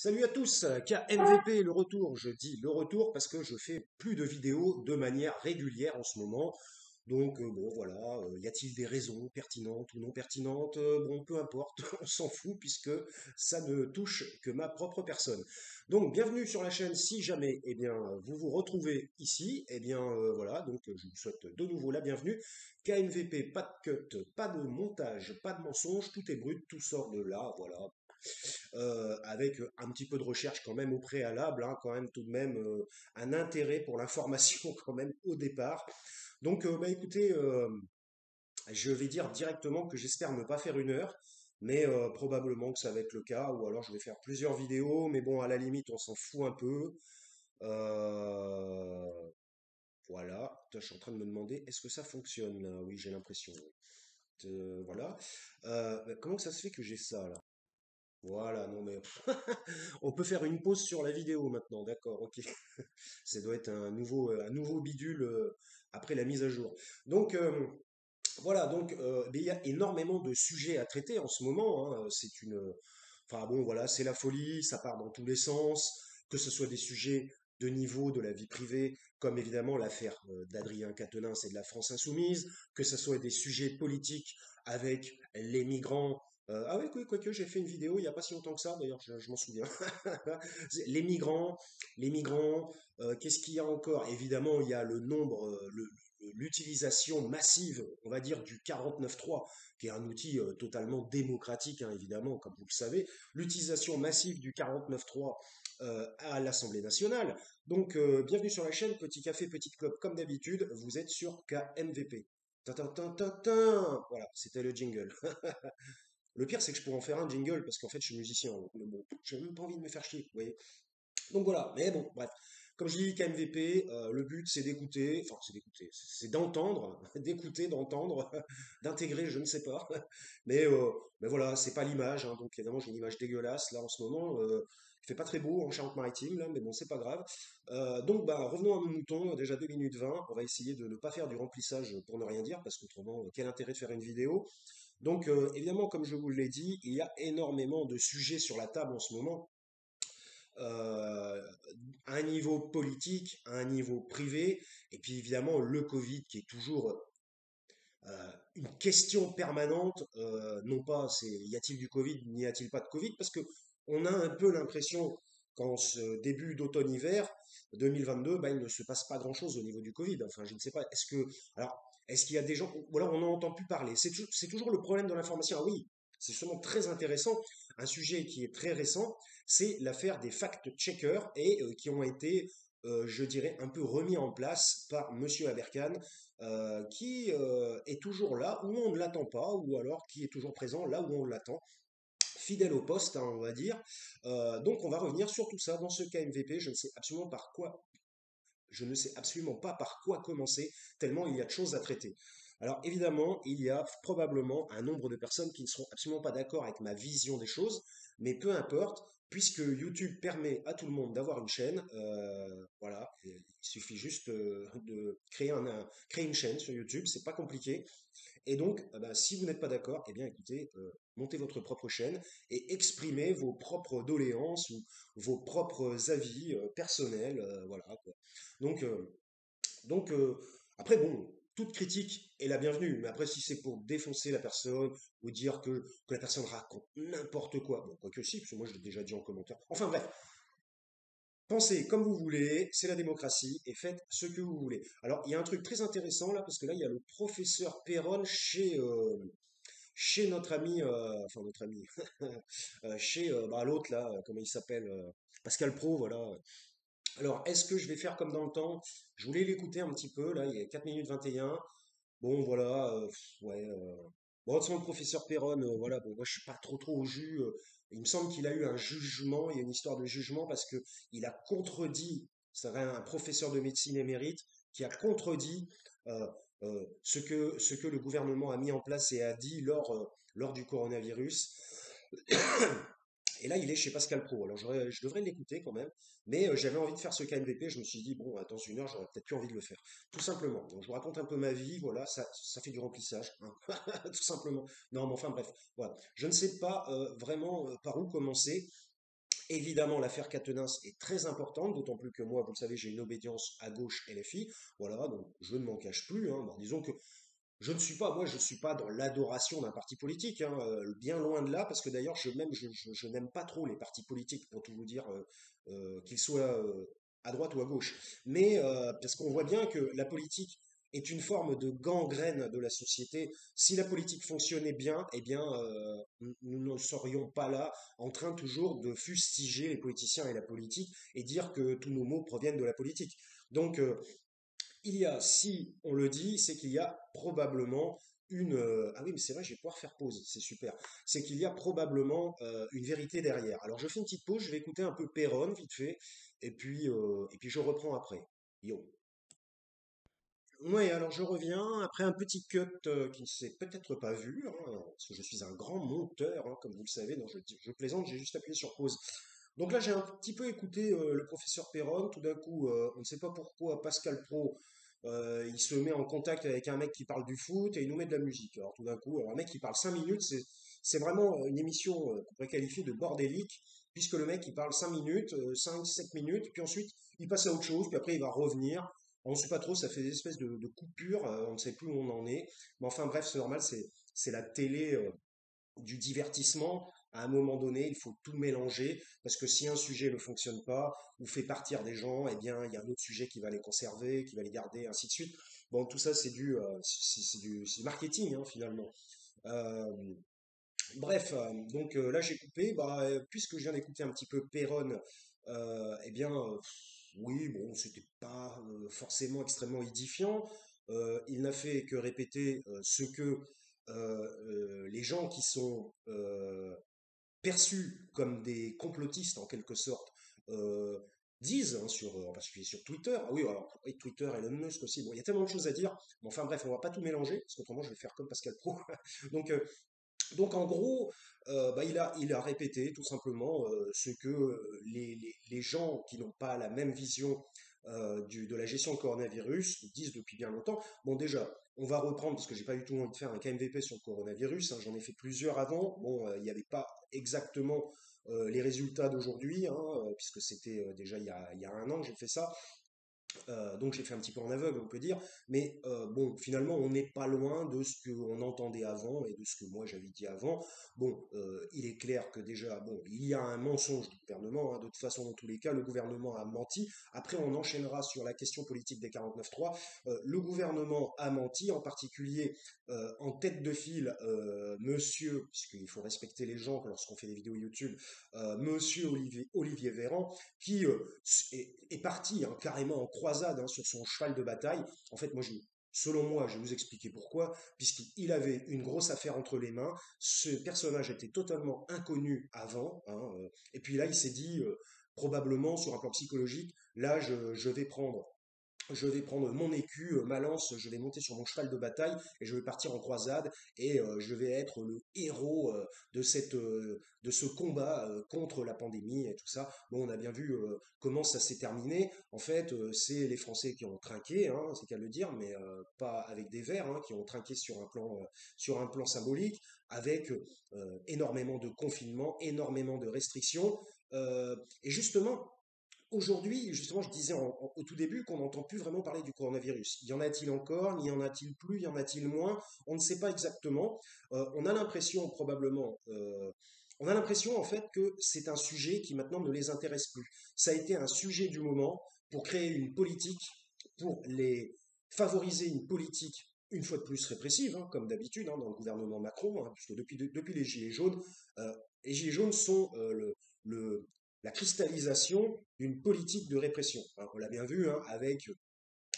Salut à tous, KMVP le retour. Je dis le retour parce que je fais plus de vidéos de manière régulière en ce moment. Donc bon voilà, y a-t-il des raisons pertinentes ou non pertinentes? Bon, peu importe, on s'en fout puisque ça ne touche que ma propre personne. Donc bienvenue sur la chaîne. Si jamais vous vous retrouvez ici, voilà, donc je vous souhaite de nouveau la bienvenue. KMVP, pas de cut, pas de montage, pas de mensonge, tout est brut, tout sort de là, voilà, avec un petit peu de recherche quand même au préalable, hein, quand même tout de même un intérêt pour l'information quand même au départ. Donc écoutez, je vais dire directement que j'espère ne pas faire une heure, mais probablement que ça va être le cas, ou alors je vais faire plusieurs vidéos, mais bon, à la limite, on s'en fout un peu. Euh, voilà. Putain, je suis en train de me demander, est-ce que ça fonctionne? Oui, j'ai l'impression. Voilà. Comment ça se fait que j'ai ça là? Voilà, non mais on peut faire une pause sur la vidéo maintenant, d'accord, ok. Ça doit être un nouveau bidule après la mise à jour. Donc voilà, donc mais il y a énormément de sujets à traiter en ce moment, hein. Enfin bon, voilà, c'est la folie, ça part dans tous les sens, que ce soit des sujets de niveau de la vie privée, comme évidemment l'affaire d'Adrien Quatennens et de la France Insoumise, que ce soit des sujets politiques avec les migrants. Ah oui, quoique j'ai fait une vidéo il n'y a pas si longtemps que ça, d'ailleurs je m'en souviens. Les migrants, qu'est-ce qu'il y a encore? Évidemment, il y a le nombre, l'utilisation massive, on va dire, du 49.3, qui est un outil totalement démocratique, hein, évidemment, comme vous le savez, l'utilisation massive du 49.3 à l'Assemblée nationale. Donc, bienvenue sur la chaîne, petit café, petite clope, comme d'habitude, vous êtes sur KMVP. Voilà, c'était le jingle. Le pire, c'est que je pourrais en faire un jingle parce qu'en fait, je suis musicien. Donc, mais bon, j'ai même pas envie de me faire chier, vous voyez. Donc voilà, mais bon, bref. Comme je dis, KMVP, le but c'est d'écouter, enfin c'est d'écouter, c'est d'entendre, d'écouter, d'entendre, d'intégrer, je ne sais pas. Mais, euh, mais voilà, c'est pas l'image, hein, donc évidemment j'ai une image dégueulasse là en ce moment. Il fait pas très beau en Charente-Maritime là, mais bon, c'est pas grave. Donc bah, revenons à nos moutons, déjà 2 minutes 20. On va essayer de ne pas faire du remplissage pour ne rien dire, parce qu'autrement, quel intérêt de faire une vidéo? Donc évidemment, comme je vous l'ai dit, il y a énormément de sujets sur la table en ce moment, euh, à un niveau politique, à un niveau privé, et puis évidemment le Covid qui est toujours une question permanente, non pas c'est y a-t-il du Covid, n'y a-t-il pas de Covid, parce que on a un peu l'impression qu'en ce début d'automne-hiver 2022, bah, il ne se passe pas grand-chose au niveau du Covid. Enfin, je ne sais pas. Alors, est-ce qu'il y a des gens, ou alors on n'en entend plus parler? C'est toujours le problème de l'information. Ah oui, c'est justement très intéressant. Un sujet qui est très récent, c'est l'affaire des fact-checkers et qui ont été, je dirais, un peu remis en place par Monsieur Aberkan, qui est toujours là où on ne l'attend pas, ou alors qui est toujours présent là où on l'attend, fidèle au poste, hein, on va dire. Donc on va revenir sur tout ça dans ce KMVP. Je ne sais absolument pas par quoi commencer, tellement il y a de choses à traiter. Alors évidemment, il y a probablement un nombre de personnes qui ne seront absolument pas d'accord avec ma vision des choses, mais peu importe, puisque YouTube permet à tout le monde d'avoir une chaîne, voilà, il suffit juste de créer une chaîne sur YouTube, c'est pas compliqué. Et donc, bah, si vous n'êtes pas d'accord, eh bien écoutez, montez votre propre chaîne et exprimez vos propres doléances ou vos propres avis personnels, voilà, quoi. Donc, euh, donc, après, bon, toute critique est la bienvenue, mais après, si c'est pour défoncer la personne ou dire que la personne raconte n'importe quoi, bon, quoi que si, parce que moi je l'ai déjà dit en commentaire. Enfin bref, pensez comme vous voulez, c'est la démocratie, et faites ce que vous voulez. Alors, il y a un truc très intéressant là, parce que là, il y a le professeur Perron chez notre ami, enfin notre ami, chez bah, l'autre là, comment il s'appelle, Pascal Pro, voilà. Alors, est-ce que je vais faire comme dans le temps? Je voulais l'écouter un petit peu, là, il y a 4 minutes 21. Bon, voilà, ouais. Bon, de toute façon, le professeur Perron, voilà, bon, moi je suis pas trop au jus. Il me semble qu'il a eu un jugement, il y a une histoire de jugement parce que il a contredit, c'est un professeur de médecine émérite qui a contredit ce que le gouvernement a mis en place et a dit lors du coronavirus. Et là, il est chez Pascal Pro. Alors, je devrais l'écouter quand même. Mais j'avais envie de faire ce KMVP. Je me suis dit, bon, dans une heure, j'aurais peut-être plus envie de le faire. Tout simplement. Donc, je vous raconte un peu ma vie. Voilà, ça fait du remplissage, hein. Tout simplement. Non, mais enfin, bref. Voilà. Je ne sais pas vraiment par où commencer. Évidemment, l'affaire Quatennens est très importante, d'autant plus que moi, vous le savez, j'ai une obédience à gauche LFI. Voilà, donc je ne m'en cache plus, hein. Bon, disons que je ne suis pas, moi, je ne suis pas dans l'adoration d'un parti politique, hein, bien loin de là, parce que d'ailleurs, je n'aime pas trop les partis politiques, pour tout vous dire, qu'ils soient à droite ou à gauche. Mais parce qu'on voit bien que la politique est une forme de gangrène de la société. Si la politique fonctionnait bien, eh bien, nous ne serions pas là en train toujours de fustiger les politiciens et la politique et dire que tous nos maux proviennent de la politique. Donc, il y a, si on le dit, c'est qu'il y a probablement ah oui, mais c'est vrai, je vais pouvoir faire pause, c'est super. C'est qu'il y a probablement une vérité derrière. Alors je fais une petite pause, je vais écouter un peu Perron vite fait, et puis je reprends après. Yo. Oui, alors je reviens après un petit cut qui ne s'est peut-être pas vu, hein, parce que je suis un grand monteur, hein, comme vous le savez. Non, je plaisante, j'ai juste appuyé sur pause. Donc là, j'ai un petit peu écouté le professeur Perron. Tout d'un coup, on ne sait pas pourquoi Pascal Pro, il se met en contact avec un mec qui parle du foot et il nous met de la musique. Alors tout d'un coup, alors, un mec qui parle 5 minutes, c'est vraiment une émission qu'on pourrait qualifier de bordélique, puisque le mec il parle 5 minutes, 5, 7 minutes, puis ensuite il passe à autre chose, puis après il va revenir. On ne sait pas trop, ça fait des espèces de coupures, on ne sait plus où on en est. Mais enfin bref, c'est normal, c'est la télé du divertissement. À un moment donné, il faut tout mélanger, parce que si un sujet ne fonctionne pas, ou fait partir des gens, eh bien, il y a un autre sujet qui va les conserver, qui va les garder, ainsi de suite. Bon, tout ça, c'est du marketing, hein, finalement. Euh, Bref, donc là, j'ai coupé. Bah, puisque je viens d'écouter un petit peu Perron, eh bien, oui, bon, c'était pas forcément extrêmement édifiant. Il n'a fait que répéter ce que les gens qui sont perçus comme des complotistes en quelque sorte euh, disent, hein, en particulier sur Twitter. Ah oui, alors et Twitter, Elon Musk aussi. Bon, il y a tellement de choses à dire. Mais enfin bref, on va pas tout mélanger, parce qu'autrement je vais faire comme Pascal Pro. Donc, donc en gros, bah, il a répété tout simplement ce que les gens qui n'ont pas la même vision de la gestion du coronavirus disent depuis bien longtemps. Bon déjà, on va reprendre parce que j'ai pas du tout envie de faire un KMVP sur le coronavirus, hein, j'en ai fait plusieurs avant. Bon, il n'y avait pas exactement les résultats d'aujourd'hui, hein, puisque c'était déjà il y a un an que j'ai fait ça. Donc j'ai fait un petit peu en aveugle, on peut dire, mais bon, finalement, on n'est pas loin de ce qu'on entendait avant et de ce que moi j'avais dit avant. Bon, il est clair que déjà, bon, il y a un mensonge du gouvernement, hein, de toute façon, dans tous les cas, le gouvernement a menti. Après, on enchaînera sur la question politique des 49.3. Le gouvernement a menti, en particulier en tête de file, monsieur, puisqu'il faut respecter les gens lorsqu'on fait des vidéos YouTube, monsieur Olivier Véran, qui est parti, hein, carrément en croisade, hein, sur son cheval de bataille. En fait, selon moi, je vais vous expliquer pourquoi, puisqu'il avait une grosse affaire entre les mains. Ce personnage était totalement inconnu avant, hein, et puis là, il s'est dit, probablement sur un plan psychologique, là, je vais prendre mon écu, ma lance, je vais monter sur mon cheval de bataille et je vais partir en croisade et je vais être le héros de ce combat contre la pandémie et tout ça. Bon, on a bien vu comment ça s'est terminé. En fait, c'est les Français qui ont trinqué, hein, c'est qu'à le dire, mais pas avec des vers, hein, qui ont trinqué sur un plan symbolique, avec énormément de confinement, énormément de restrictions. Et justement, aujourd'hui, justement, je disais au tout début qu'on n'entend plus vraiment parler du coronavirus. Y en a-t-il encore? Y en a-t-il plus? Y en a-t-il moins? On ne sait pas exactement. On a l'impression probablement, on a l'impression en fait que c'est un sujet qui maintenant ne les intéresse plus. Ça a été un sujet du moment pour créer une politique, pour les favoriser une politique une fois de plus répressive, hein, comme d'habitude, hein, dans le gouvernement Macron, hein, puisque depuis les euh, Gilets jaunes sont la cristallisation d'une politique de répression. Alors, on l'a bien vu, hein,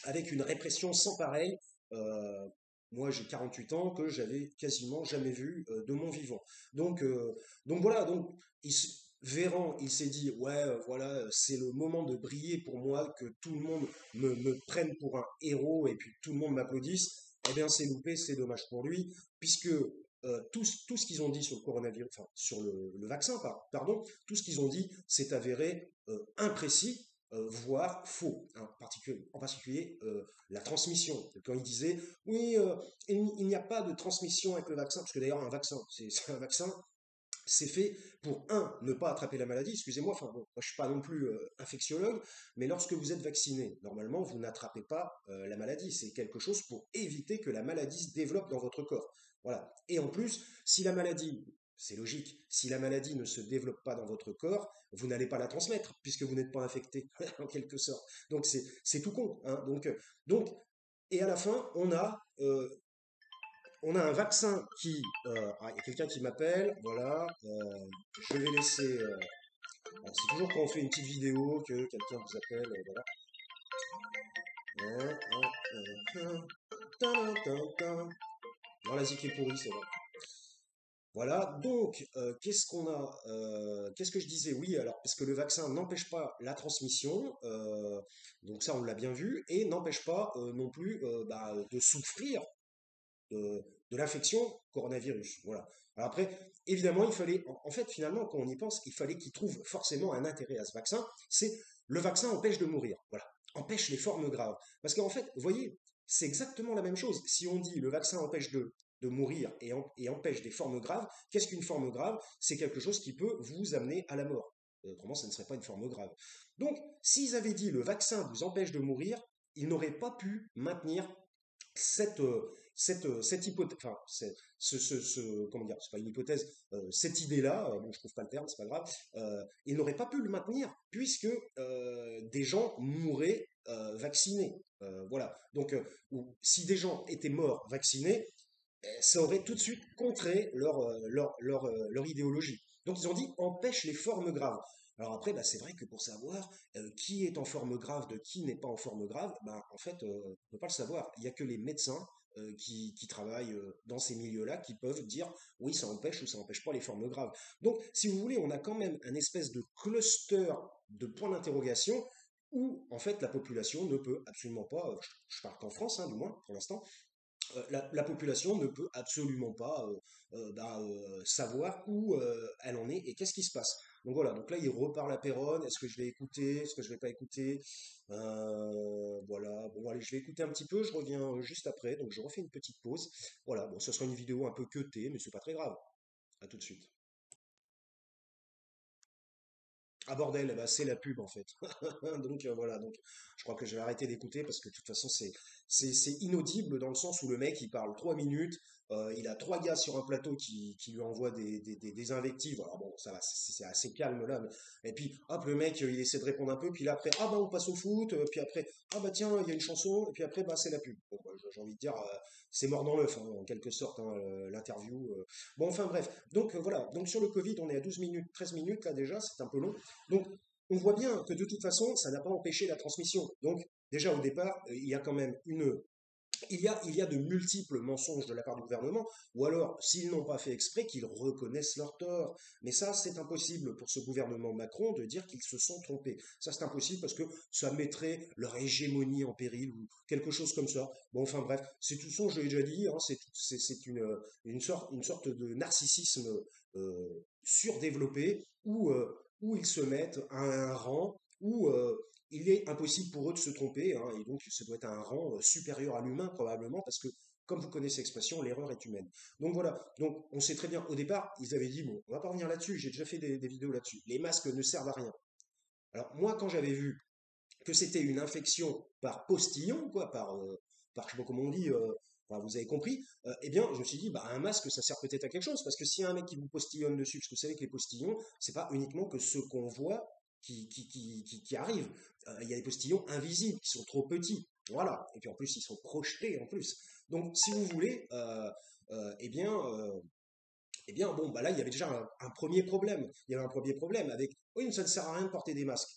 avec une répression sans pareil. Euh, Moi, j'ai 48 ans que j'avais quasiment jamais vu de mon vivant. Donc, euh, donc voilà. Donc, Véran, il s'est dit, ouais, voilà, c'est le moment de briller pour moi, que tout le monde me prenne pour un héros et puis tout le monde m'applaudisse. Eh bien, c'est loupé, c'est dommage pour lui, puisque tout ce qu'ils ont dit sur le coronavirus, enfin, sur le vaccin, pardon, tout ce qu'ils ont dit s'est avéré imprécis, voire faux, hein, en particulier la transmission. Quand il disait, oui, il n'y a pas de transmission avec le vaccin, parce que d'ailleurs un vaccin, c'est un vaccin, c'est fait pour, un, ne pas attraper la maladie. Excusez-moi, enfin, bon, moi, je suis pas non plus infectiologue, mais lorsque vous êtes vacciné, normalement, vous n'attrapez pas la maladie. C'est quelque chose pour éviter que la maladie se développe dans votre corps. Voilà. Et en plus, si la maladie, c'est logique, si la maladie ne se développe pas dans votre corps, vous n'allez pas la transmettre, puisque vous n'êtes pas infecté, en quelque sorte. Donc, c'est tout con, hein. Donc, et à la fin, on a un vaccin qui... il y a quelqu'un qui m'appelle, voilà. Je vais laisser... alors, c'est toujours quand on fait une petite vidéo que quelqu'un vous appelle, voilà. Hein, hein, hein, tin, tin, tin. Non, la zik est pourrie, c'est vrai. Voilà, donc, qu'est-ce qu'on a qu'est-ce que je disais? Oui, alors, parce que le vaccin n'empêche pas la transmission, donc ça, on l'a bien vu, et n'empêche pas non plus de souffrir de l'infection coronavirus. Voilà. Alors après, évidemment, il fallait, en fait, finalement, quand on y pense, il fallait qu'il trouve forcément un intérêt à ce vaccin. C'est le vaccin empêche de mourir. Voilà. Empêche les formes graves. Parce qu'en fait, vous voyez, c'est exactement la même chose. Si on dit le vaccin empêche de mourir et empêche des formes graves, qu'est-ce qu'une forme grave? C'est quelque chose qui peut vous amener à la mort. Autrement, ça ne serait pas une forme grave. Donc, s'ils avaient dit le vaccin vous empêche de mourir, ils n'auraient pas pu maintenir cette, cette hypothèse, enfin, comment dire, c'est pas une hypothèse, cette idée-là, bon, je trouve pas le terme, c'est pas grave, il n'aurait pas pu le maintenir puisque des gens mouraient vaccinés. Voilà. Donc, si des gens étaient morts vaccinés, ça aurait tout de suite contré leur idéologie. Donc ils ont dit empêche les formes graves. Alors après, c'est vrai que pour savoir qui est en forme grave de qui n'est pas en forme grave, en fait, on ne peut pas le savoir. Il n'y a que les médecins qui travaillent dans ces milieux-là qui peuvent dire oui, ça empêche ou ça n'empêche pas les formes graves. Donc, si vous voulez, on a quand même un espèce de cluster de points d'interrogation où, en fait, la population ne peut absolument pas, je parle qu'en France, hein, du moins, pour l'instant, la population ne peut absolument pas savoir où elle en est et qu'est-ce qui se passe. Donc voilà, donc là il reparle à Péronne, est-ce que je vais écouter, est-ce que je vais pas écouter. Voilà, bon allez, je vais écouter un petit peu, je reviens juste après, donc je refais une petite pause. Voilà, bon, ce sera une vidéo un peu queutée, mais c'est pas très grave. À tout de suite. Ah bordel, c'est la pub en fait. Donc voilà, donc je crois que je vais arrêter d'écouter parce que de toute façon c'est inaudible dans le sens où le mec il parle 3 minutes, il a trois gars sur un plateau qui lui envoient des invectives. Alors bon, ça va, c'est assez calme là. Et puis hop, le mec il essaie de répondre un peu, puis là après ah bah on passe au foot, puis après ah bah tiens il y a une chanson, et puis après c'est la pub. Bon, bah, j'ai envie de dire c'est mort dans l'œuf hein, en quelque sorte hein, l'interview. Bon enfin bref, donc voilà, donc sur le Covid on est à 12 minutes, 13 minutes là déjà, c'est un peu long. Donc, on voit bien que de toute façon, ça n'a pas empêché la transmission. Donc, déjà au départ, il y a quand même il y a de multiples mensonges de la part du gouvernement, ou alors, s'ils n'ont pas fait exprès, qu'ils reconnaissent leur tort. Mais ça, c'est impossible pour ce gouvernement Macron de dire qu'ils se sont trompés. Ça, c'est impossible parce que ça mettrait leur hégémonie en péril ou quelque chose comme ça. Bon, enfin bref, c'est tout ça, je l'ai déjà dit, hein, c'est une sorte de narcissisme surdéveloppé où ils se mettent à un rang où il est impossible pour eux de se tromper, hein, et donc ça doit être un rang supérieur à l'humain probablement, parce que, comme vous connaissez l'expression, l'erreur est humaine. Donc voilà, donc on sait très bien, au départ, ils avaient dit, bon, on va pas revenir là-dessus, j'ai déjà fait des vidéos là-dessus, les masques ne servent à rien. Alors moi, quand j'avais vu que c'était une infection par postillon, quoi, par je sais pas comment on dit, enfin, vous avez compris, eh bien, je me suis dit, un masque, ça sert peut-être à quelque chose, parce que s'il y a un mec qui vous postillonne dessus, parce que vous savez que les postillons, c'est pas uniquement que ceux qu'on voit qui arrivent. Il y a des postillons invisibles, qui sont trop petits, voilà, et puis en plus, ils sont projetés en plus. Donc, si vous voulez, eh bien, bon, là, il y avait déjà un premier problème. Il y avait un premier problème avec, oui, ça ne sert à rien de porter des masques.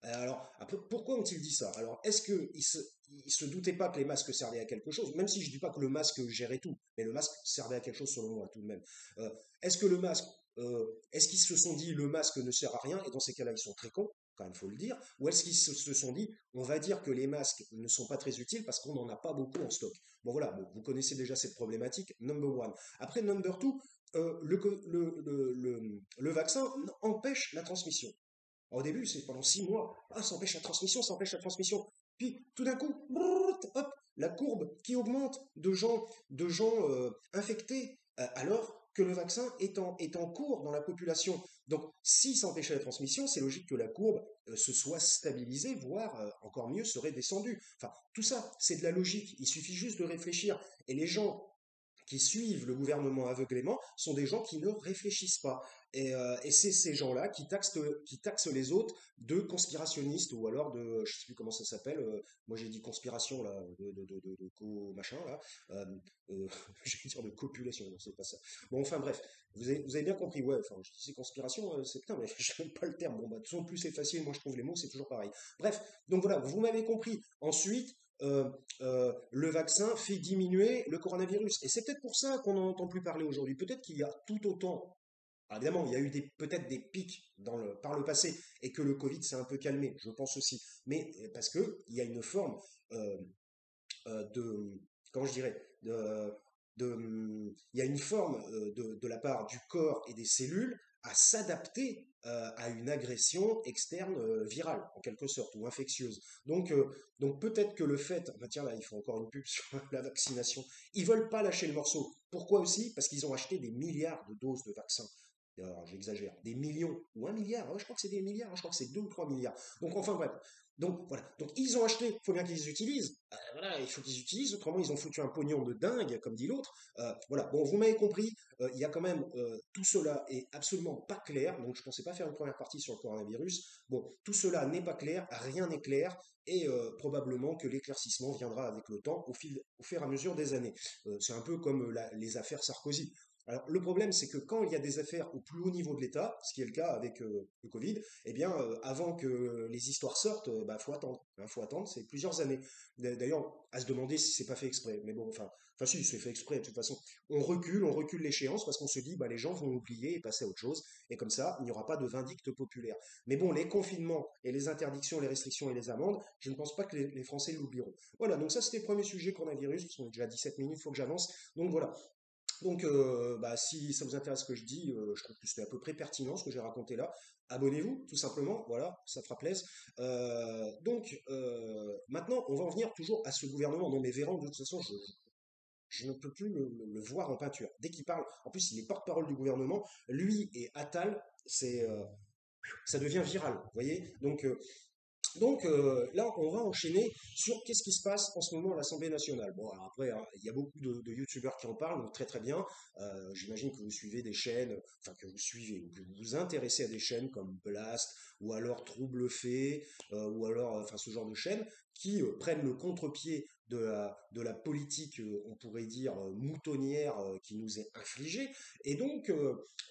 Alors, pourquoi ont-ils dit ça? Alors, est-ce qu'ils se doutaient pas que les masques servaient à quelque chose? Même si je dis pas que le masque gérait tout, mais le masque servait à quelque chose selon moi tout de même. Euh, est-ce que le masque, est-ce qu'ils se sont dit le masque ne sert à rien et dans ces cas-là ils sont très cons, quand même faut le dire, ou est-ce qu'ils se sont dit on va dire que les masques ne sont pas très utiles parce qu'on n'en a pas beaucoup en stock. Bon voilà, bon, vous connaissez déjà cette problématique, number one. Après number two, le vaccin empêche la transmission. Au début, c'est pendant 6 mois. Ah, ça empêche la transmission, ça empêche la transmission. Puis, tout d'un coup, brrrt, hop, la courbe qui augmente de gens infectés. Alors, que le vaccin est en cours dans la population. Donc, si ça empêchait la transmission, c'est logique que la courbe se soit stabilisée, voire encore mieux, serait descendue. Enfin, tout ça, c'est de la logique. Il suffit juste de réfléchir. Et les gens qui suivent le gouvernement aveuglément sont des gens qui ne réfléchissent pas. Et c'est ces gens-là qui taxent les autres de conspirationnistes ou alors de, je sais plus comment ça s'appelle, moi j'ai dit conspiration là, de machin là, euh, euh, je vais dire de copulation, non c'est pas ça. Bon enfin bref, vous avez bien compris, ouais, enfin je dis c'est conspiration, c'est putain mais je n'aime pas le terme, bon bah de toute façon plus c'est facile, moi je trouve les mots, c'est toujours pareil. Bref, donc voilà, vous m'avez compris. Ensuite, euh, le vaccin fait diminuer le coronavirus. Et c'est peut-être pour ça qu'on n'en entend plus parler aujourd'hui. Peut-être qu'il y a tout autant. Alors évidemment, il y a eu peut-être des pics par le passé et que le Covid s'est un peu calmé, je pense aussi. Mais parce qu'il y a une forme euh, de, comment je dirais, il y a une forme de la part du corps et des cellules à s'adapter à une agression externe virale, en quelque sorte, ou infectieuse. Donc peut-être que le fait, bah tiens là, il faut encore une pub sur la vaccination, ils veulent pas lâcher le morceau. Pourquoi aussi? Parce qu'ils ont acheté des milliards de doses de vaccins. Alors, j'exagère, des millions ou un milliard, ouais, je crois que c'est des milliards, hein, je crois que c'est 2 ou 3 milliards. Donc enfin bref, donc voilà, donc ils ont acheté, il faut bien qu'ils les utilisent. Voilà, il faut qu'ils utilisent, autrement ils ont foutu un pognon de dingue, comme dit l'autre. Voilà, bon, vous m'avez compris, il y a quand même, tout cela est absolument pas clair, donc je pensais pas faire une première partie sur le coronavirus. Bon, tout cela n'est pas clair, rien n'est clair, et probablement que l'éclaircissement viendra avec le temps, au fur et à mesure des années. C'est un peu comme les affaires Sarkozy. Alors, le problème, c'est que quand il y a des affaires au plus haut niveau de l'État, ce qui est le cas avec le Covid, eh bien, avant que les histoires sortent, bah, faut attendre. Hein, faut attendre, c'est plusieurs années. D'ailleurs, à se demander si c'est pas fait exprès. Mais bon, enfin si, c'est fait exprès. De toute façon, on recule l'échéance parce qu'on se dit, bah, les gens vont oublier et passer à autre chose. Et comme ça, il n'y aura pas de vindicte populaire. Mais bon, les confinements et les interdictions, les restrictions et les amendes, je ne pense pas que les Français l'oublieront. Voilà, donc ça, c'était le premier sujet coronavirus. On est déjà à 17 minutes, il faut que j'avance. Donc voilà. Donc, bah, si ça vous intéresse ce que je dis, je trouve que c'était à peu près pertinent ce que j'ai raconté là. Abonnez-vous, tout simplement, voilà, ça fera plaisir. Maintenant, on va en venir toujours à ce gouvernement. Non, mais Véran, de toute façon, je ne peux plus le voir en peinture. Dès qu'il parle, en plus, il est porte-parole du gouvernement. Lui et Attal, ça devient viral, vous voyez. Donc là, on va enchaîner sur qu'est-ce qui se passe en ce moment à l'Assemblée nationale. Bon, alors après, hein, il y a beaucoup de youtubeurs qui en parlent, donc très très bien. J'imagine que vous suivez des chaînes, enfin que vous suivez, ou que vous vous intéressez à des chaînes comme Blast, ou alors Trouble Fait, ou alors enfin ce genre de chaînes qui prennent le contre-pied de la politique, on pourrait dire, moutonnière qui nous est infligée. Et donc,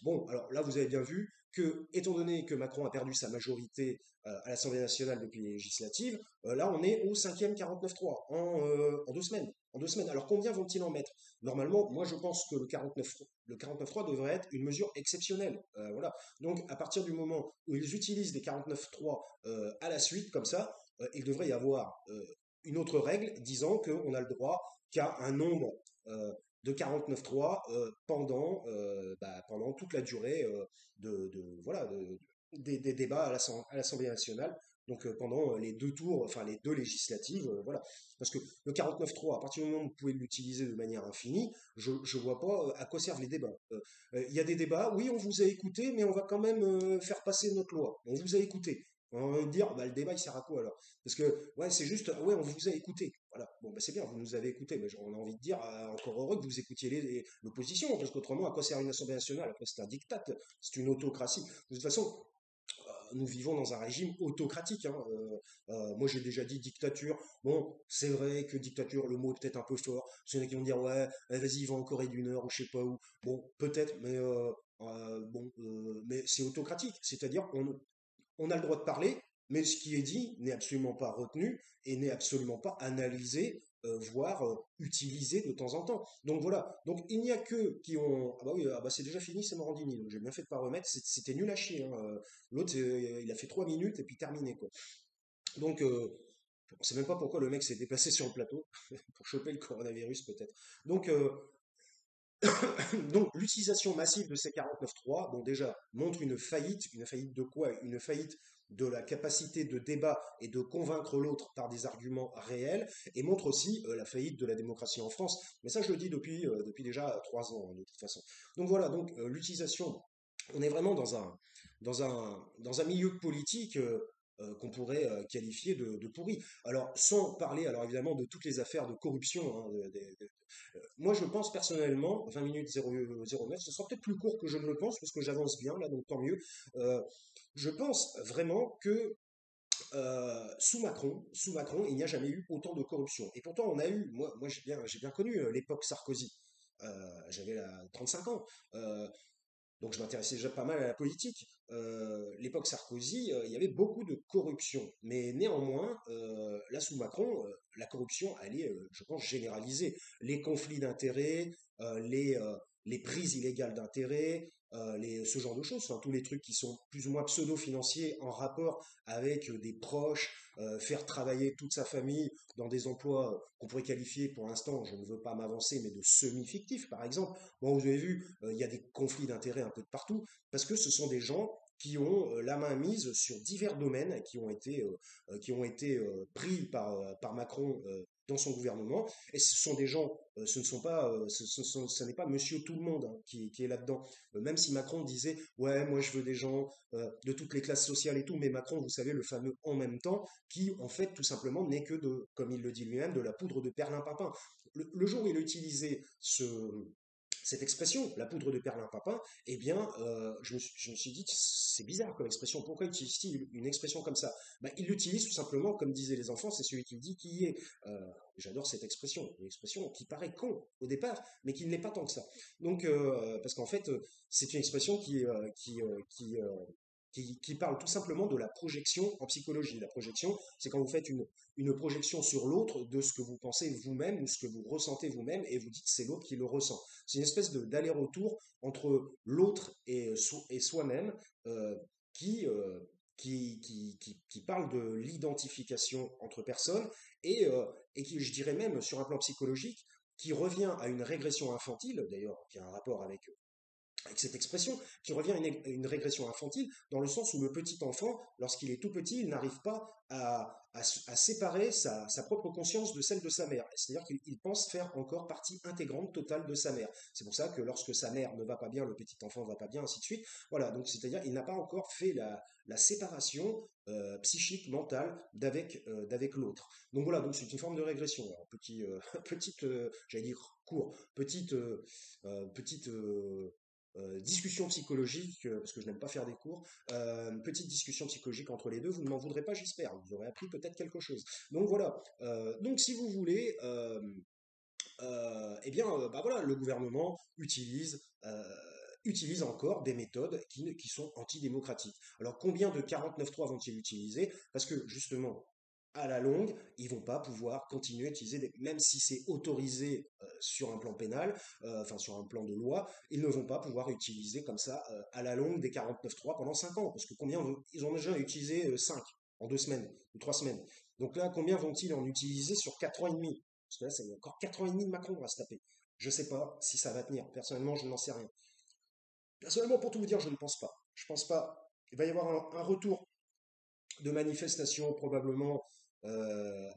bon, alors là, vous avez bien vu que, étant donné que Macron a perdu sa majorité à l'Assemblée nationale depuis les législatives, là on est au cinquième 49.3 en 2 semaines. En 2 semaines. Alors combien vont-ils en mettre? Normalement, moi je pense que le 49.3 devrait être une mesure exceptionnelle. Voilà. Donc à partir du moment où ils utilisent des 49.3 à la suite, comme ça, il devrait y avoir une autre règle disant qu'on a le droit qu'à un nombre de 49.3 pendant toute la durée voilà, des débats à l'Assemblée nationale, donc pendant les 2 tours, enfin les 2 législatives, voilà. Parce que le 49.3, à partir du moment où vous pouvez l'utiliser de manière infinie, je ne vois pas à quoi servent les débats. Il y a des débats, oui, on vous a écouté, mais on va quand même faire passer notre loi. On vous a écouté. On va dire, bah, le débat, il sert à quoi alors? Parce que, ouais, c'est juste, ouais, on vous a écouté. Voilà. Bon, bah, c'est bien, vous nous avez écouté, mais on a envie de dire, encore heureux que vous écoutiez l'opposition, parce qu'autrement, à quoi sert une Assemblée nationale? Après, c'est un diktat, c'est une autocratie. De toute façon, nous vivons dans un régime autocratique. Hein. Moi, j'ai déjà dit dictature. Bon, c'est vrai que dictature, le mot est peut-être un peu fort. Il y en a qui vont dire, ouais, vas-y, va en Corée du Nord ou je sais pas où. Bon, peut-être, mais c'est autocratique. C'est-à-dire on a le droit de parler, mais ce qui est dit n'est absolument pas retenu et n'est absolument pas analysé, voire utilisé de temps en temps. Donc voilà. Donc il n'y a que qui ont. Ah bah oui, ah bah c'est déjà fini, c'est Morandini. Donc j'ai bien fait de pas remettre. C'était nul à chier. Hein. L'autre, il a fait 3 minutes et puis terminé quoi. Donc on sait même pas pourquoi le mec s'est déplacé sur le plateau pour choper le coronavirus peut-être. Donc Donc, l'utilisation massive de ces 49.3, bon, déjà, montre une faillite de quoi? Une faillite de la capacité de débat et de convaincre l'autre par des arguments réels, et montre aussi la faillite de la démocratie en France. Mais ça, je le dis depuis déjà 3 ans, hein, de toute façon. Donc voilà, donc l'utilisation, on est vraiment dans un milieu politique qu'on pourrait qualifier de pourri. Alors, sans parler, alors évidemment, de toutes les affaires de corruption, hein, moi, je pense personnellement, 20 minutes 0,09, ce sera peut-être plus court que je ne le pense, parce que j'avance bien, là, donc tant mieux. Euh, je pense vraiment que sous Macron, il n'y a jamais eu autant de corruption. Et pourtant, on a eu, moi j'ai bien connu l'époque Sarkozy. J'avais 35 ans. Donc je m'intéressais déjà pas mal à la politique. L'époque Sarkozy, il y avait beaucoup de corruption. Mais néanmoins, là sous Macron, la corruption, elle est, je pense, généralisée. Les conflits d'intérêts, les prises illégales d'intérêts, ce genre de choses, enfin, tous les trucs qui sont plus ou moins pseudo-financiers en rapport avec des proches, faire travailler toute sa famille dans des emplois qu'on pourrait qualifier pour l'instant, je ne veux pas m'avancer, mais de semi-fictifs par exemple. Bon, vous avez vu, il y a des conflits d'intérêts un peu de partout, parce que ce sont des gens qui ont la main mise sur divers domaines qui ont été pris par Macron dans son gouvernement. Et ce sont des gens, ce ne sont pas, ce n'est pas Monsieur Tout le Monde hein, qui est là-dedans. Même si Macron disait, ouais, moi je veux des gens de toutes les classes sociales et tout, mais Macron, vous savez, le fameux en même temps, qui en fait tout simplement n'est que de, comme il le dit lui-même, de la poudre de perlimpinpin. Le jour où il a utilisé cette expression, la poudre de perlimpinpin, eh bien, je me suis dit, c'est bizarre comme expression. Pourquoi utilise-t-il une expression comme ça? Ben, il l'utilise tout simplement, comme disaient les enfants, c'est celui qui le dit qui y est. J'adore cette expression, une expression qui paraît con au départ, mais qui ne l'est pas tant que ça. Donc, parce qu'en fait, c'est une expression qui parle tout simplement de la projection en psychologie. La projection, c'est quand vous faites une projection sur l'autre de ce que vous pensez vous-même ou ce que vous ressentez vous-même et vous dites c'est l'autre qui le ressent. C'est une espèce d'aller-retour entre l'autre et soi-même euh, qui, euh, qui parle de l'identification entre personnes et qui, je dirais même, sur un plan psychologique, qui revient à une régression infantile, d'ailleurs, qui a un rapport avec cette expression, qui revient à une régression infantile, dans le sens où le petit enfant, lorsqu'il est tout petit, il n'arrive pas à séparer sa propre conscience de celle de sa mère. C'est-à-dire qu'il pense faire encore partie intégrante totale de sa mère. C'est pour ça que lorsque sa mère ne va pas bien, le petit enfant ne va pas bien, ainsi de suite. Voilà, donc c'est-à-dire qu'il n'a pas encore fait la séparation psychique, mentale d'avec l'autre. Donc voilà, donc c'est une forme de régression. Alors, petite, j'allais dire court, petite discussion psychologique, parce que je n'aime pas faire des cours, petite discussion psychologique entre les deux, vous ne m'en voudrez pas, j'espère, vous aurez appris peut-être quelque chose. Donc voilà, donc si vous voulez, eh bien, bah voilà, le gouvernement utilise encore des méthodes qui sont antidémocratiques. Alors combien de 49.3 vont-ils utiliser? Parce que justement, à la longue, ils vont pas pouvoir continuer à utiliser, même si c'est autorisé sur un plan pénal, enfin sur un plan de loi, ils ne vont pas pouvoir utiliser comme ça à la longue des 49.3 pendant 5 ans. Parce que ils ont déjà utilisé 5 en 2 semaines ou 3 semaines. Donc là, combien vont-ils en utiliser sur 4 ans et demi? Parce que là, c'est encore 4 ans et demi de Macron à se taper. Je sais pas si ça va tenir. Personnellement, je n'en sais rien. Personnellement, pour tout vous dire, je ne pense pas. Je pense pas. Il va y avoir un retour de manifestations probablement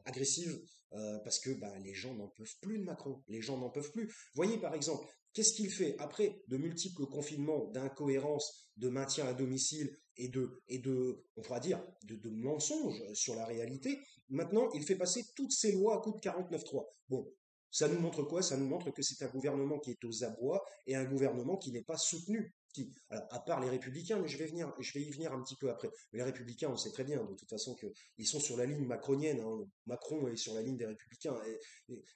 agressives parce que bah, les gens n'en peuvent plus de Macron. Les gens n'en peuvent plus. Voyez par exemple, qu'est-ce qu'il fait après de multiples confinements, d'incohérences, de maintien à domicile on pourra dire, de mensonges sur la réalité. Maintenant, il fait passer toutes ces lois à coup de 49.3. Bon, ça nous montre quoi? Ça nous montre que c'est un gouvernement qui est aux abois et un gouvernement qui n'est pas soutenu. Alors, à part les républicains, mais je vais y venir un petit peu après. Mais les républicains, on sait très bien, de toute façon, qu'ils sont sur la ligne macronienne, hein. Macron est sur la ligne des républicains.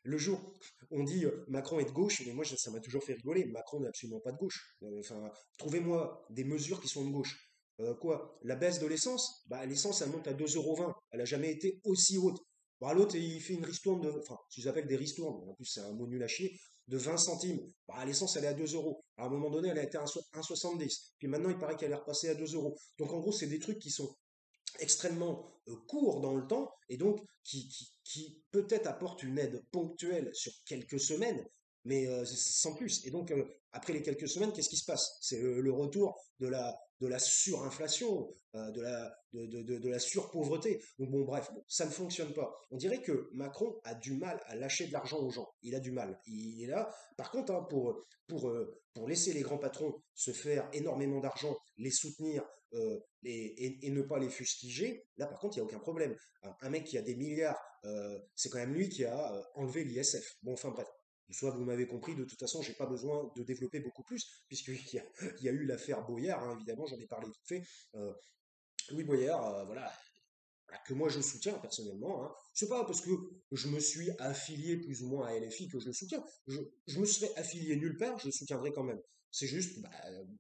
Le jour, on dit Macron est de gauche, mais moi, ça m'a toujours fait rigoler. Macron n'est absolument pas de gauche. Enfin, trouvez-moi des mesures qui sont de gauche. Quoi? La baisse de l'essence? Bah, l'essence, elle monte à 2,20 €. Elle n'a jamais été aussi haute. Bah, l'autre, il fait une ristourne enfin, ce qu'ils appellent des ristournes. En plus, c'est un mot nul à chier de 20 centimes. Bah, l'essence, elle est à 2 euros. À un moment donné, elle a été à 1,70. Puis maintenant, il paraît qu'elle est repassée à 2 euros. Donc, en gros, c'est des trucs qui sont extrêmement courts dans le temps et donc qui peut-être apportent une aide ponctuelle sur quelques semaines, mais sans plus. Et donc, après les quelques semaines, qu'est-ce qui se passe? C'est le retour de la surinflation, de la surpauvreté. Donc bon, bref, bon, ça ne fonctionne pas. On dirait que Macron a du mal à lâcher de l'argent aux gens. Il a du mal. Il est là. Par contre, hein, pour laisser les grands patrons se faire énormément d'argent, les soutenir et ne pas les fustiger, là par contre, il n'y a aucun problème. Un mec qui a des milliards, c'est quand même lui qui a enlevé l'ISF. Bon, enfin bref. Soit vous m'avez compris, de toute façon, j'ai pas besoin de développer beaucoup plus, puisqu'il y a, il y a eu l'affaire Boyard, hein, évidemment, j'en ai parlé vite fait. Euh, Louis Boyard, voilà, que moi je soutiens personnellement. Hein. C'est pas parce que je me suis affilié plus ou moins à LFI que je le soutiens. Je me serais affilié nulle part, je le soutiendrai quand même. C'est juste,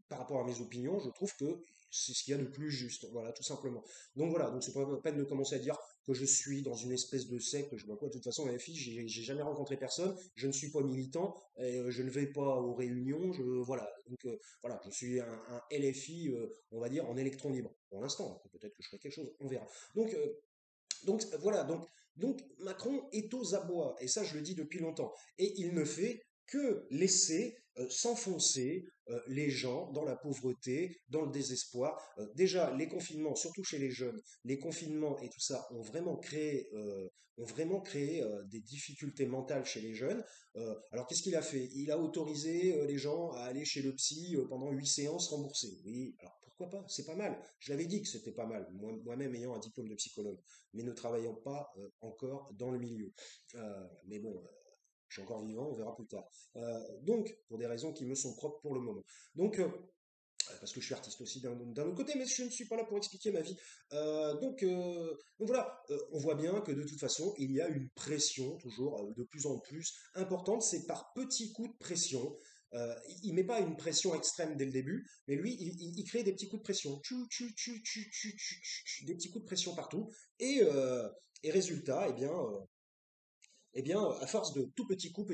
par rapport à mes opinions, je trouve que c'est ce qu'il y a de plus juste. Voilà, tout simplement. Donc voilà, donc c'est pas la peine de commencer à dire que je suis dans une espèce de secte, je vois quoi. De toute façon, LFI, j'ai jamais rencontré personne, je ne suis pas militant, et, je ne vais pas aux réunions, voilà. Donc voilà, je suis un LFI, on va dire, en électron libre. Pour l'instant, peut-être que je ferai quelque chose, on verra. Donc, voilà, donc Macron est aux abois, et ça je le dis depuis longtemps, et il ne fait que laisser s'enfoncer les gens dans la pauvreté, dans le désespoir. Déjà, les confinements, surtout chez les jeunes, les confinements et tout ça ont vraiment créé des difficultés mentales chez les jeunes. Alors qu'est-ce qu'il a fait? Il a autorisé les gens à aller chez le psy pendant 8 séances remboursées. Oui, alors pourquoi pas? C'est pas mal. Je l'avais dit que c'était pas mal, moi-même ayant un diplôme de psychologue mais ne travaillant pas encore dans le milieu. Mais bon, je suis encore vivant, on verra plus tard. Donc, pour des raisons qui me sont propres pour le moment. Donc, parce que je suis artiste aussi d'un autre côté, mais je ne suis pas là pour expliquer ma vie. Donc voilà, on voit bien que de toute façon, il y a une pression toujours de plus en plus importante. C'est par petits coups de pression. Il met pas une pression extrême dès le début, mais lui, il crée des petits coups de pression. Des petits coups de pression partout. Et résultat, eh bien, à force de tout petit coup,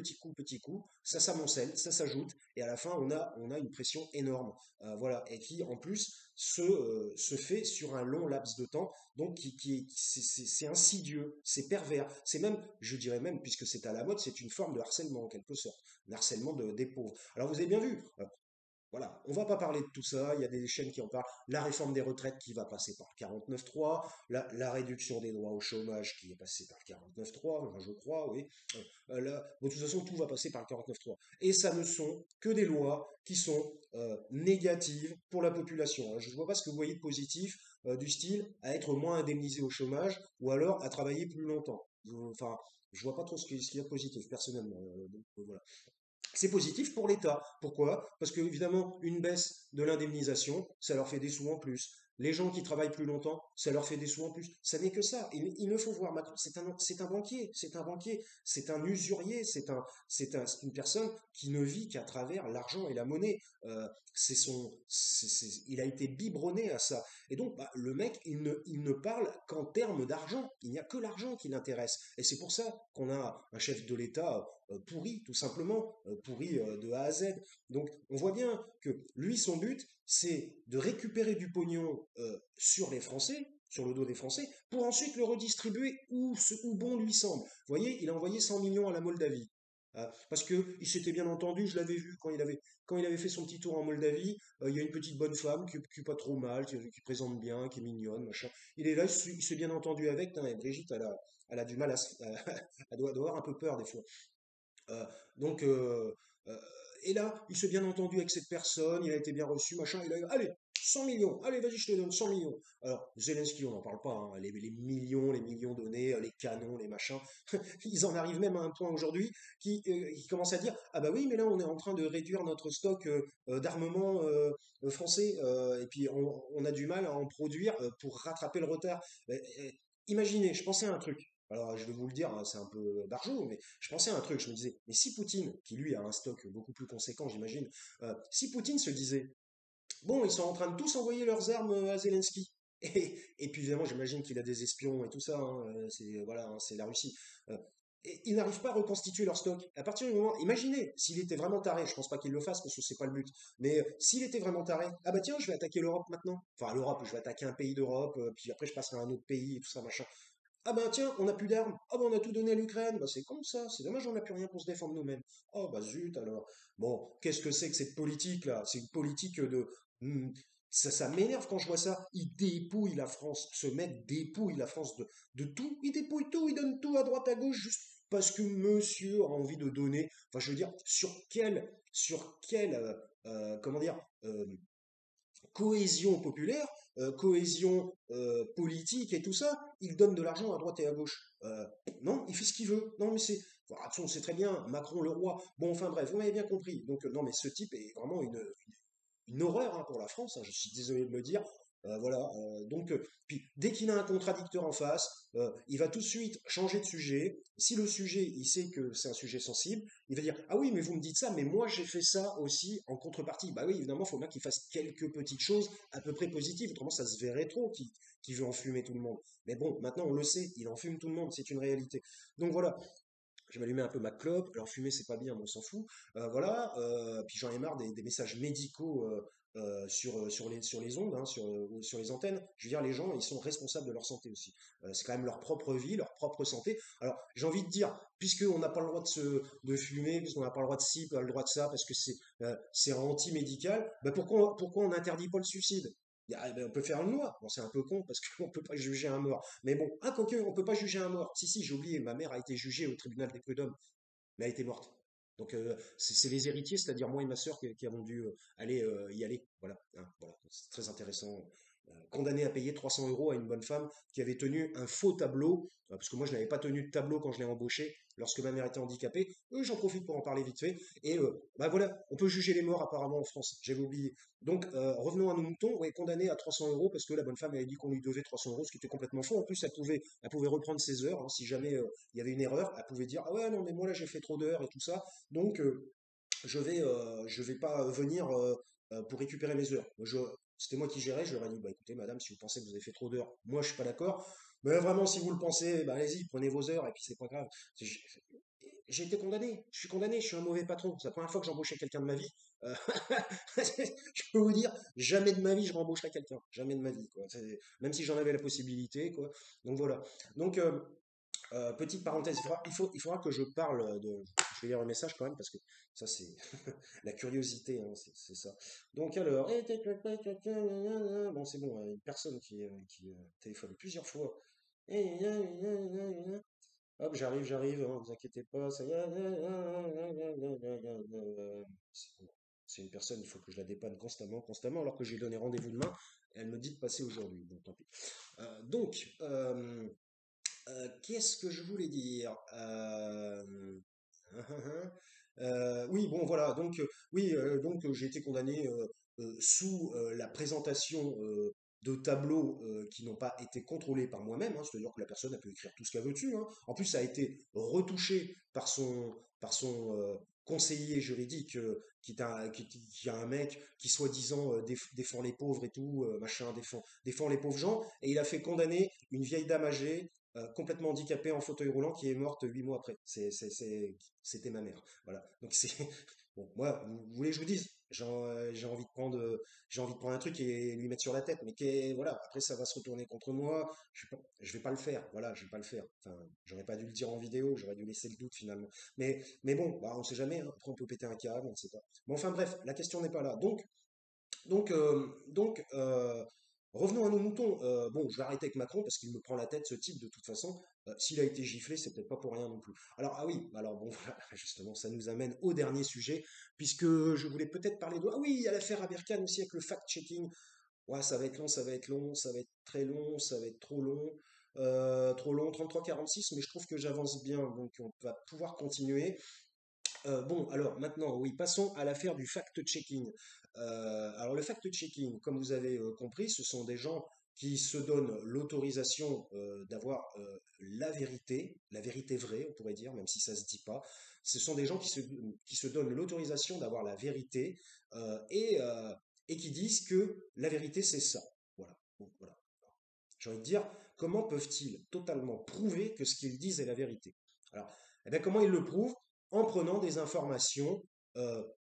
ça s'amoncelle, ça s'ajoute, et à la fin, on a une pression énorme, voilà, et qui, en plus, se fait sur un long laps de temps, donc c'est insidieux, c'est pervers, c'est même, je dirais même, puisque c'est à la mode, c'est une forme de harcèlement, en quelque sorte, un harcèlement des pauvres. Alors, vous avez bien vu, voilà, on va pas parler de tout ça, il y a des chaînes qui en parlent. La réforme des retraites qui va passer par le 49.3, la réduction des droits au chômage qui est passée par le 49.3, enfin, je crois, oui. Bon, de toute façon, tout va passer par le 49.3. Et ça ne sont que des lois qui sont négatives pour la population. Hein. Je ne vois pas ce que vous voyez de positif, du style à être moins indemnisé au chômage ou alors à travailler plus longtemps. Enfin, je vois pas trop ce qu'il y a de positif, personnellement. Voilà. C'est positif pour l'État. Pourquoi? Parce que, évidemment, une baisse de l'indemnisation, ça leur fait des sous en plus. Les gens qui travaillent plus longtemps, ça leur fait des sous en plus. Ça n'est que ça. Il ne faut voir Macron. C'est un banquier. C'est un banquier. C'est un usurier. C'est une personne qui ne vit qu'à travers l'argent et la monnaie. Il a été biberonné à ça. Et donc, le mec, il ne parle qu'en termes d'argent. Il n'y a que l'argent qui l'intéresse. Et c'est pour ça qu'on a un chef de l'État pourri, tout simplement, pourri de A à Z. Donc on voit bien que lui, son but, c'est de récupérer du pognon sur les Français, sur le dos des Français, pour ensuite le redistribuer où bon lui semble. Vous voyez, il a envoyé 100 millions à la Moldavie. Parce que il s'était bien entendu, je l'avais vu quand il avait fait son petit tour en Moldavie, il y a une petite bonne femme qui est pas trop mal, qui présente bien, qui est mignonne, machin. Il est là, il s'est bien entendu avec, hein, et Brigitte, elle a du mal elle doit avoir un peu peur des fois. Euh, donc, euh, et là, il s'est bien entendu avec cette personne, il a été bien reçu, machin, il a eu, allez, 100 millions, allez, vas-y, je te donne 100 millions. Alors, Zelensky, on n'en parle pas, hein, les millions donnés, les canons, les machins, ils en arrivent même à un point aujourd'hui qui commence à dire, ah bah oui, mais là, on est en train de réduire notre stock d'armement français, et puis on a du mal à en produire pour rattraper le retard. Imaginez, je pensais à un truc. Alors, je vais vous le dire, hein, c'est un peu barjot, mais je pensais à un truc. Je me disais, mais si Poutine, qui lui a un stock beaucoup plus conséquent, j'imagine, si Poutine se disait, bon, ils sont en train de tous envoyer leurs armes à Zelensky. Et puis évidemment, j'imagine qu'il a des espions et tout ça. Hein, c'est voilà, hein, c'est la Russie. Euh, et ils n'arrivent pas à reconstituer leur stock. À partir du moment, imaginez, s'il était vraiment taré, je pense pas qu'il le fasse parce que c'est pas le but. Mais s'il était vraiment taré, ah bah tiens, je vais attaquer l'Europe maintenant. Enfin l'Europe, je vais attaquer un pays d'Europe, puis après je passerai à un autre pays et tout ça machin. Ah ben tiens, on n'a plus d'armes. Ah ben on a tout donné à l'Ukraine. Bah c'est comme ça. C'est dommage, on n'a plus rien pour se défendre nous-mêmes. Oh bah zut alors. Bon, qu'est-ce que c'est que cette politique là? C'est une politique de. Hmm, ça m'énerve quand je vois ça. Il dépouille la France. Ce mec dépouille la France de tout. Il dépouille tout. Il donne tout à droite à gauche juste parce que monsieur a envie de donner. Enfin, je veux dire, sur quelle, comment dire, cohésion populaire, cohésion politique et tout ça, il donne de l'argent à droite et à gauche. Non, il fait ce qu'il veut. Non, mais c'est. Bon, attention, c'est très bien, Macron le roi. Bon, enfin bref, vous m'avez bien compris. Donc, non, mais ce type est vraiment une horreur hein, pour la France, hein, je suis désolé de le dire. Voilà. Donc, puis dès qu'il a un contradicteur en face, il va tout de suite changer de sujet. Si le sujet, il sait que c'est un sujet sensible, il va dire ah oui, mais vous me dites ça, mais moi j'ai fait ça aussi en contrepartie. Bah oui, évidemment, il faut bien qu'il fasse quelques petites choses à peu près positives. Autrement, ça se verrait trop qu'il veut enfumer tout le monde. Mais bon, maintenant on le sait, il enfume tout le monde, c'est une réalité. Donc voilà, je vais m'allumer un peu ma clope. Alors fumer, c'est pas bien, mais on s'en fout. Voilà. Puis j'en ai marre des messages médicaux sur les ondes, hein, sur les antennes. Je veux dire, les gens, ils sont responsables de leur santé aussi. C'est quand même leur propre vie, leur propre santé. Alors j'ai envie de dire, puisqu'on n'a pas le droit de fumer, puisqu'on n'a pas le droit de ci, pas le droit de ça, parce que c'est anti-médical, bah pourquoi on n'interdit pas le suicide? Ben, on peut faire une loi. Bon, c'est un peu con parce qu'on peut pas juger un mort. Mais bon, ah, quoique, on peut pas juger un mort. Si, si, j'ai oublié, ma mère a été jugée au tribunal des prud'hommes, mais elle était morte. Donc, c'est les héritiers, c'est-à-dire moi et ma sœur, qui avons dû aller y aller. Voilà, hein, voilà. C'est très intéressant. Condamné à payer 300 euros à une bonne femme qui avait tenu un faux tableau, parce que moi je n'avais pas tenu de tableau quand je l'ai embauché lorsque ma mère était handicapée. J'en profite pour en parler vite fait. Et bah voilà, on peut juger les morts apparemment en France, j'avais oublié. Donc revenons à nos moutons, ouais, condamné à 300 euros parce que la bonne femme avait dit qu'on lui devait 300 euros, ce qui était complètement faux. En plus, elle pouvait reprendre ses heures, hein, si jamais il y avait une erreur, elle pouvait dire ah ouais non mais moi là j'ai fait trop d'heures et tout ça, donc je vais pas venir pour récupérer mes heures. C'était moi qui gérais, je leur ai dit, bah écoutez madame, si vous pensez que vous avez fait trop d'heures, moi je suis pas d'accord, mais vraiment si vous le pensez, bah allez-y, prenez vos heures et puis c'est pas grave. J'ai été condamné, je suis un mauvais patron, c'est la première fois que j'embauchais quelqu'un de ma vie. Euh, je peux vous dire, jamais de ma vie je rembaucherai quelqu'un, jamais de ma vie, quoi. Même si j'en avais la possibilité, quoi. Donc voilà. Donc, petite parenthèse, il faudra que je parle de. Je vais lire un message quand même parce que ça c'est la curiosité, hein, c'est ça. Donc alors, bon c'est bon, une personne qui téléphone plusieurs fois. Hop, j'arrive, ne vous inquiétez pas, ça y est. C'est bon. C'est une personne, il faut que je la dépanne constamment, constamment, alors que j'ai donné rendez-vous demain. Elle me dit de passer aujourd'hui, donc tant pis. Donc, qu'est-ce que je voulais dire? Oui, bon, voilà. Donc, oui, donc j'ai été condamné sous la présentation de tableaux qui n'ont pas été contrôlés par moi-même, hein, c'est-à-dire que la personne a pu écrire tout ce qu'elle veut dessus, hein. En plus, ça a été retouché par son conseiller juridique qui a un mec qui soi-disant défend les pauvres et tout, machin, défend les pauvres gens, et il a fait condamner une vieille dame âgée complètement handicapée en fauteuil roulant qui est morte 8 mois après. C'était ma mère. Voilà. Donc c'est bon. Moi, vous voulez que je vous dise, j'ai envie de prendre un truc et lui mettre sur la tête, mais voilà. Après, ça va se retourner contre moi. Je vais pas le faire. Voilà, je vais pas le faire. Enfin, j'aurais pas dû le dire en vidéo. J'aurais dû laisser le doute finalement. Mais bon, bah, on sait jamais, hein. Après, on peut péter un câble, on ne sait pas. Bon, enfin bref, la question n'est pas là. Donc, revenons à nos moutons. Bon, je vais arrêter avec Macron parce qu'il me prend la tête, ce type, de toute façon. S'il a été giflé, c'est peut-être pas pour rien non plus. Alors, ah oui, alors bon, voilà, justement, ça nous amène au dernier sujet, puisque je voulais peut-être parler de. Ah oui, il y a l'affaire Aberkan aussi avec le fact-checking. Ouais, ça va être long, ça va être long, ça va être très long, ça va être trop long. Trop long, 33-46, mais je trouve que j'avance bien, donc on va pouvoir continuer. Bon, alors maintenant, oui, passons à l'affaire du fact-checking. Alors le fact-checking, comme vous avez compris, ce sont des gens qui se donnent l'autorisation d'avoir la vérité vraie, on pourrait dire, même si ça se dit pas. Ce sont des gens qui se donnent l'autorisation d'avoir la vérité et qui disent que la vérité c'est ça. Voilà. Bon, voilà. J'ai envie de dire, comment peuvent-ils totalement prouver que ce qu'ils disent est la vérité? Alors, eh bien, comment ils le prouvent? En prenant des informations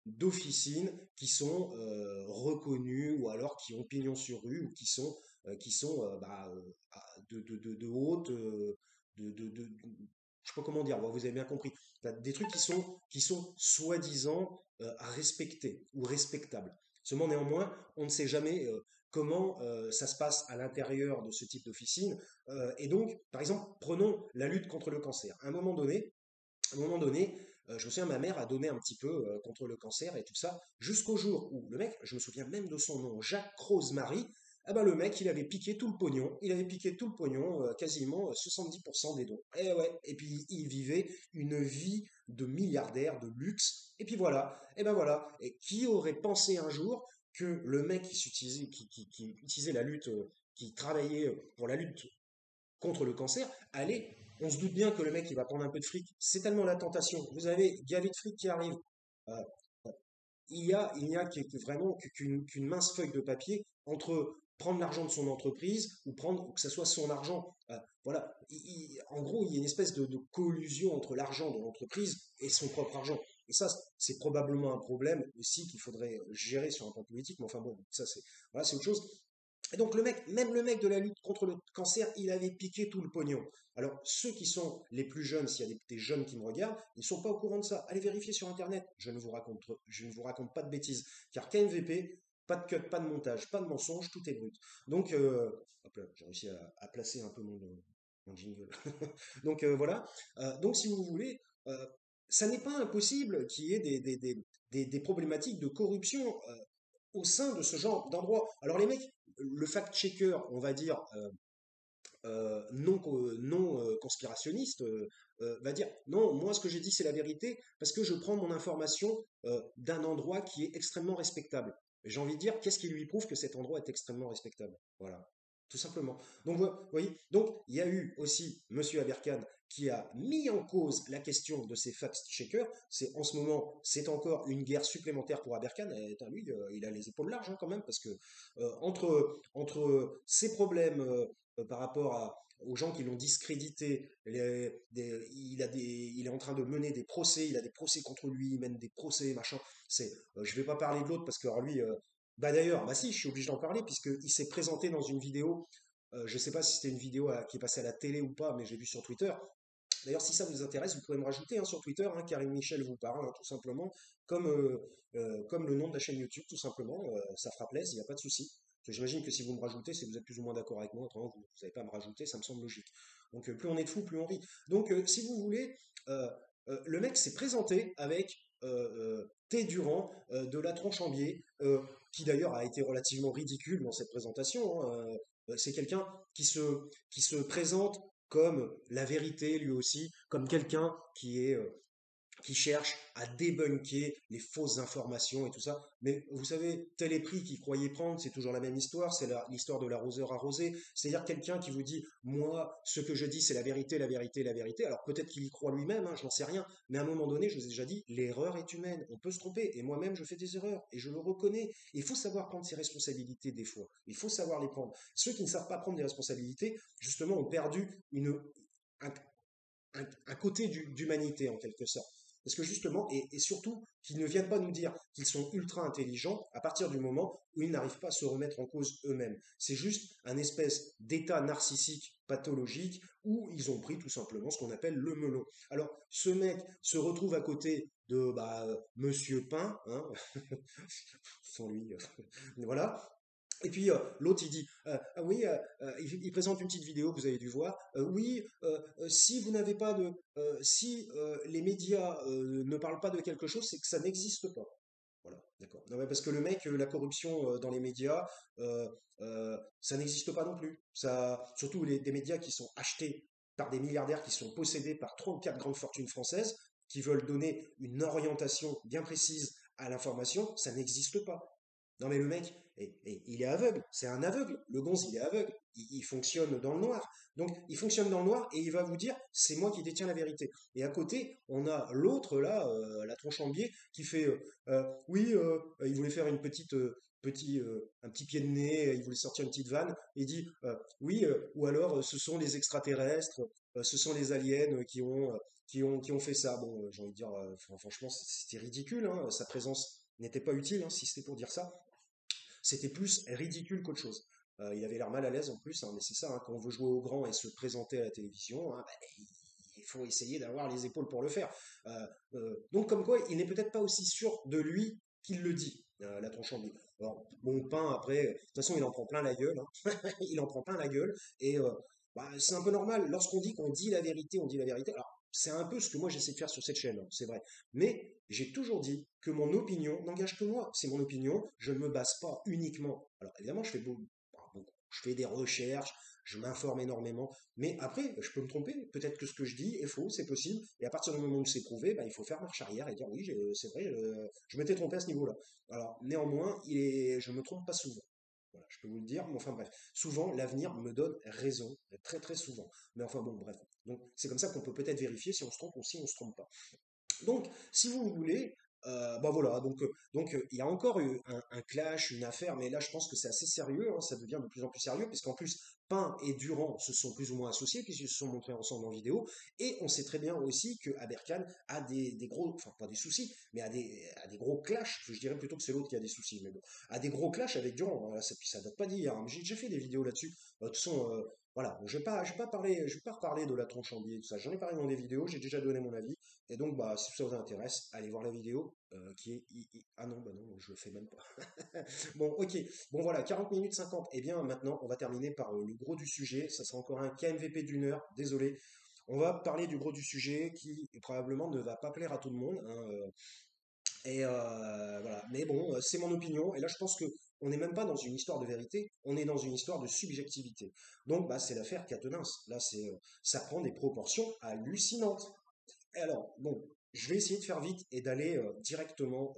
d'officines qui sont reconnues ou alors qui ont pignon sur rue ou qui sont qui sont de haute, je sais pas comment dire, bon, vous avez bien compris. T'as des trucs qui sont soi-disant respectés ou respectables. Seulement néanmoins, on ne sait jamais comment ça se passe à l'intérieur de ce type d'officine. Et donc, par exemple, prenons la lutte contre le cancer. À un moment donné, je me souviens, ma mère a donné un petit peu contre le cancer et tout ça, jusqu'au jour où le mec, je me souviens même de son nom, Jacques Rosemary, ah ben le mec, il avait piqué tout le pognon, quasiment 70% des dons. Et ouais, et puis il vivait une vie de milliardaire, de luxe, et puis voilà, et ben voilà. Et qui aurait pensé un jour que le mec qui utilisait la lutte, qui travaillait pour la lutte contre le cancer, allez, on se doute bien que le mec, il va prendre un peu de fric. C'est tellement la tentation. Vous avez gavé de fric qui arrive. Euh, il n'y a vraiment qu'une mince feuille de papier entre prendre l'argent de son entreprise ou prendre que ce soit son argent. Voilà. En gros, il y a une espèce de collusion entre l'argent de l'entreprise et son propre argent. Et ça, c'est probablement un problème aussi qu'il faudrait gérer sur un plan politique. Mais enfin bon, ça c'est voilà, c'est autre chose. Et donc le mec, même le mec de la lutte contre le cancer, il avait piqué tout le pognon. Alors ceux qui sont les plus jeunes, s'il y a des jeunes qui me regardent, ils ne sont pas au courant de ça. Allez vérifier sur Internet. Je ne vous raconte pas de bêtises. Car KMVP, pas de cut, pas de montage, pas de mensonge, tout est brut. Donc, hop là, j'ai réussi à placer un peu mon jingle. Donc voilà. Donc si vous voulez, euh, ça n'est pas impossible qu'il y ait des problématiques de corruption au sein de ce genre d'endroit. Alors les mecs, le fact-checker, on va dire, non conspirationniste, va dire, non, moi ce que j'ai dit c'est la vérité, parce que je prends mon information d'un endroit qui est extrêmement respectable. Et j'ai envie de dire, qu'est-ce qui lui prouve que cet endroit est extrêmement respectable? Voilà, tout simplement. Donc, vous voyez, donc il y a eu aussi Monsieur Aberkan qui a mis en cause la question de ces fact-checkers. En ce moment, c'est encore une guerre supplémentaire pour Aberkan. Et, lui, il a les épaules larges hein, quand même, parce que entre ses problèmes par rapport aux gens qui l'ont discrédité. Il est en train de mener des procès, il a des procès contre lui, il mène des procès, machin. Je vais pas parler de l'autre parce que alors lui, bah d'ailleurs, bah si, je suis obligé d'en parler puisqu'il s'est présenté dans une vidéo. Je sais pas si c'était une vidéo qui est passée à la télé ou pas, mais j'ai vu sur Twitter. D'ailleurs, si ça vous intéresse, vous pouvez me rajouter hein, sur Twitter, hein, Karine Michel vous parle, hein, tout simplement, comme le nom de la chaîne YouTube, tout simplement, ça fera plaisir, il n'y a pas de souci. J'imagine que si vous me rajoutez, c'est que vous êtes plus ou moins d'accord avec moi, autrement vous n'avez pas à me rajouter, ça me semble logique. Donc plus on est de fous, plus on rit. Donc si vous voulez, le mec s'est présenté avec T. Durand de la Tronchambier, qui d'ailleurs a été relativement ridicule dans cette présentation. Hein, c'est quelqu'un qui se présente comme la vérité lui aussi, comme quelqu'un qui cherche à débunker les fausses informations et tout ça. Mais vous savez, tel est pris qu'il croyait prendre, c'est toujours la même histoire, c'est l'histoire de l'arroseur arrosé. C'est-à-dire quelqu'un qui vous dit, moi, ce que je dis, c'est la vérité, la vérité, la vérité. Alors peut-être qu'il y croit lui-même, hein, je n'en sais rien, mais à un moment donné, je vous ai déjà dit, l'erreur est humaine, on peut se tromper, et moi-même, je fais des erreurs, et je le reconnais. Il faut savoir prendre ses responsabilités des fois, il faut savoir les prendre. Ceux qui ne savent pas prendre des responsabilités, justement, ont perdu un, un côté d'humanité en quelque sorte. Parce que justement, et surtout, qu'ils ne viennent pas nous dire qu'ils sont ultra intelligents à partir du moment où ils n'arrivent pas à se remettre en cause eux-mêmes. C'est juste un espèce d'état narcissique pathologique où ils ont pris tout simplement ce qu'on appelle le melon. Alors, ce mec se retrouve à côté de Monsieur Pain, hein, sans lui, voilà, et puis l'autre il dit ah oui il présente une petite vidéo que vous avez dû voir oui si vous n'avez pas de si les médias ne parlent pas de quelque chose c'est que ça n'existe pas voilà d'accord non, mais parce que le mec la corruption dans les médias ça n'existe pas non plus ça surtout des médias qui sont achetés par des milliardaires qui sont possédés par 34 grandes fortunes françaises qui veulent donner une orientation bien précise à l'information ça n'existe pas non mais le mec, il est aveugle, c'est un aveugle. Le gonze, il est aveugle, il fonctionne dans le noir. Donc il fonctionne dans le noir et il va vous dire, c'est moi qui détiens la vérité. Et à côté, on a l'autre là, la tronche en biais, qui fait, oui, il voulait faire un petit pied de nez, il voulait sortir une petite vanne, et il dit, oui, ou alors ce sont les extraterrestres, ce sont les aliens qui ont fait ça. Bon, j'ai envie de dire, franchement, c'était ridicule, hein, sa présence n'était pas utile, hein, si c'était pour dire ça. C'était plus ridicule qu'autre chose. Il avait l'air mal à l'aise en plus, hein, mais c'est ça, hein, quand on veut jouer au grand et se présenter à la télévision, hein, bah, il faut essayer d'avoir les épaules pour le faire. Donc comme quoi, il n'est peut-être pas aussi sûr de lui qu'il le dit, la Tronchambi. Alors, bon, Pain, après, de toute façon, il en prend plein la gueule, hein. Il en prend plein la gueule, et bah, c'est un peu normal. Lorsqu'on dit qu'on dit la vérité, on dit la vérité. Alors, c'est un peu ce que moi j'essaie de faire sur cette chaîne, hein, c'est vrai. Mais j'ai toujours dit que mon opinion n'engage que moi. C'est mon opinion, je ne me base pas uniquement. Alors, évidemment, je fais des recherches, je m'informe énormément, mais après, je peux me tromper. Peut-être que ce que je dis est faux, c'est possible. Et à partir du moment où c'est prouvé, bah, il faut faire marche arrière et dire oui, c'est vrai, je m'étais trompé à ce niveau-là. Alors, néanmoins, je ne me trompe pas souvent. Voilà, je peux vous le dire, mais enfin bref, souvent l'avenir me donne raison, très très souvent. Mais enfin bon, bref. Donc c'est comme ça qu'on peut peut-être vérifier si on se trompe ou si on se trompe pas. Donc, si vous voulez, bah voilà, il y a encore eu un clash, une affaire, mais là je pense que c'est assez sérieux, hein, ça devient de plus en plus sérieux, parce qu'en plus, Pain et Durand se sont plus ou moins associés, puisqu'ils se sont montrés ensemble en vidéo, et on sait très bien aussi que Aberkan a des gros, enfin pas des soucis, mais a des gros clashs, je dirais plutôt que c'est l'autre qui a des soucis, mais bon, a des gros clashs avec Durand, voilà, ça date pas d'hier, hein. J'ai déjà fait des vidéos là-dessus. De toute façon, voilà, je vais pas reparler de la tronche en biais, tout ça. J'en ai parlé dans des vidéos, j'ai déjà donné mon avis. Et donc, bah, si ça vous intéresse, allez voir la vidéo qui est. Ah non, bah non, je le fais même pas. Bon, ok. Bon, voilà, 40 minutes 50. Eh bien, maintenant, on va terminer par le gros du sujet. Ça sera encore un KMVP d'une heure. Désolé. On va parler du gros du sujet qui probablement ne va pas plaire à tout le monde, hein, voilà. Mais bon, c'est mon opinion. Et là, je pense que on n'est même pas dans une histoire de vérité, on est dans une histoire de subjectivité. Donc, bah, c'est l'affaire Quatennens. Là, ça prend des proportions hallucinantes. Et alors, bon, je vais essayer de faire vite et d'aller directement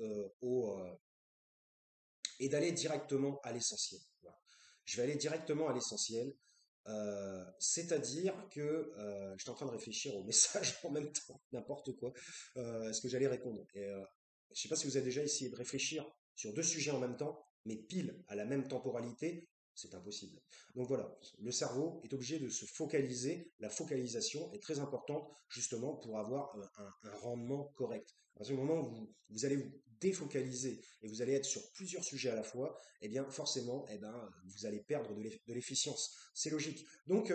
à l'essentiel. Voilà. Je vais aller directement à l'essentiel. C'est-à-dire que j'étais en train de réfléchir au message en même temps, n'importe quoi, ce que j'allais répondre. Je ne sais pas si vous avez déjà essayé de réfléchir sur deux sujets en même temps, mais pile à la même temporalité, c'est impossible. Donc voilà, le cerveau est obligé de se focaliser. La focalisation est très importante justement pour avoir un rendement correct. À partir du moment où vous allez vous défocaliser et vous allez être sur plusieurs sujets à la fois, eh bien forcément, eh ben, vous allez perdre de l'efficience. C'est logique. Donc,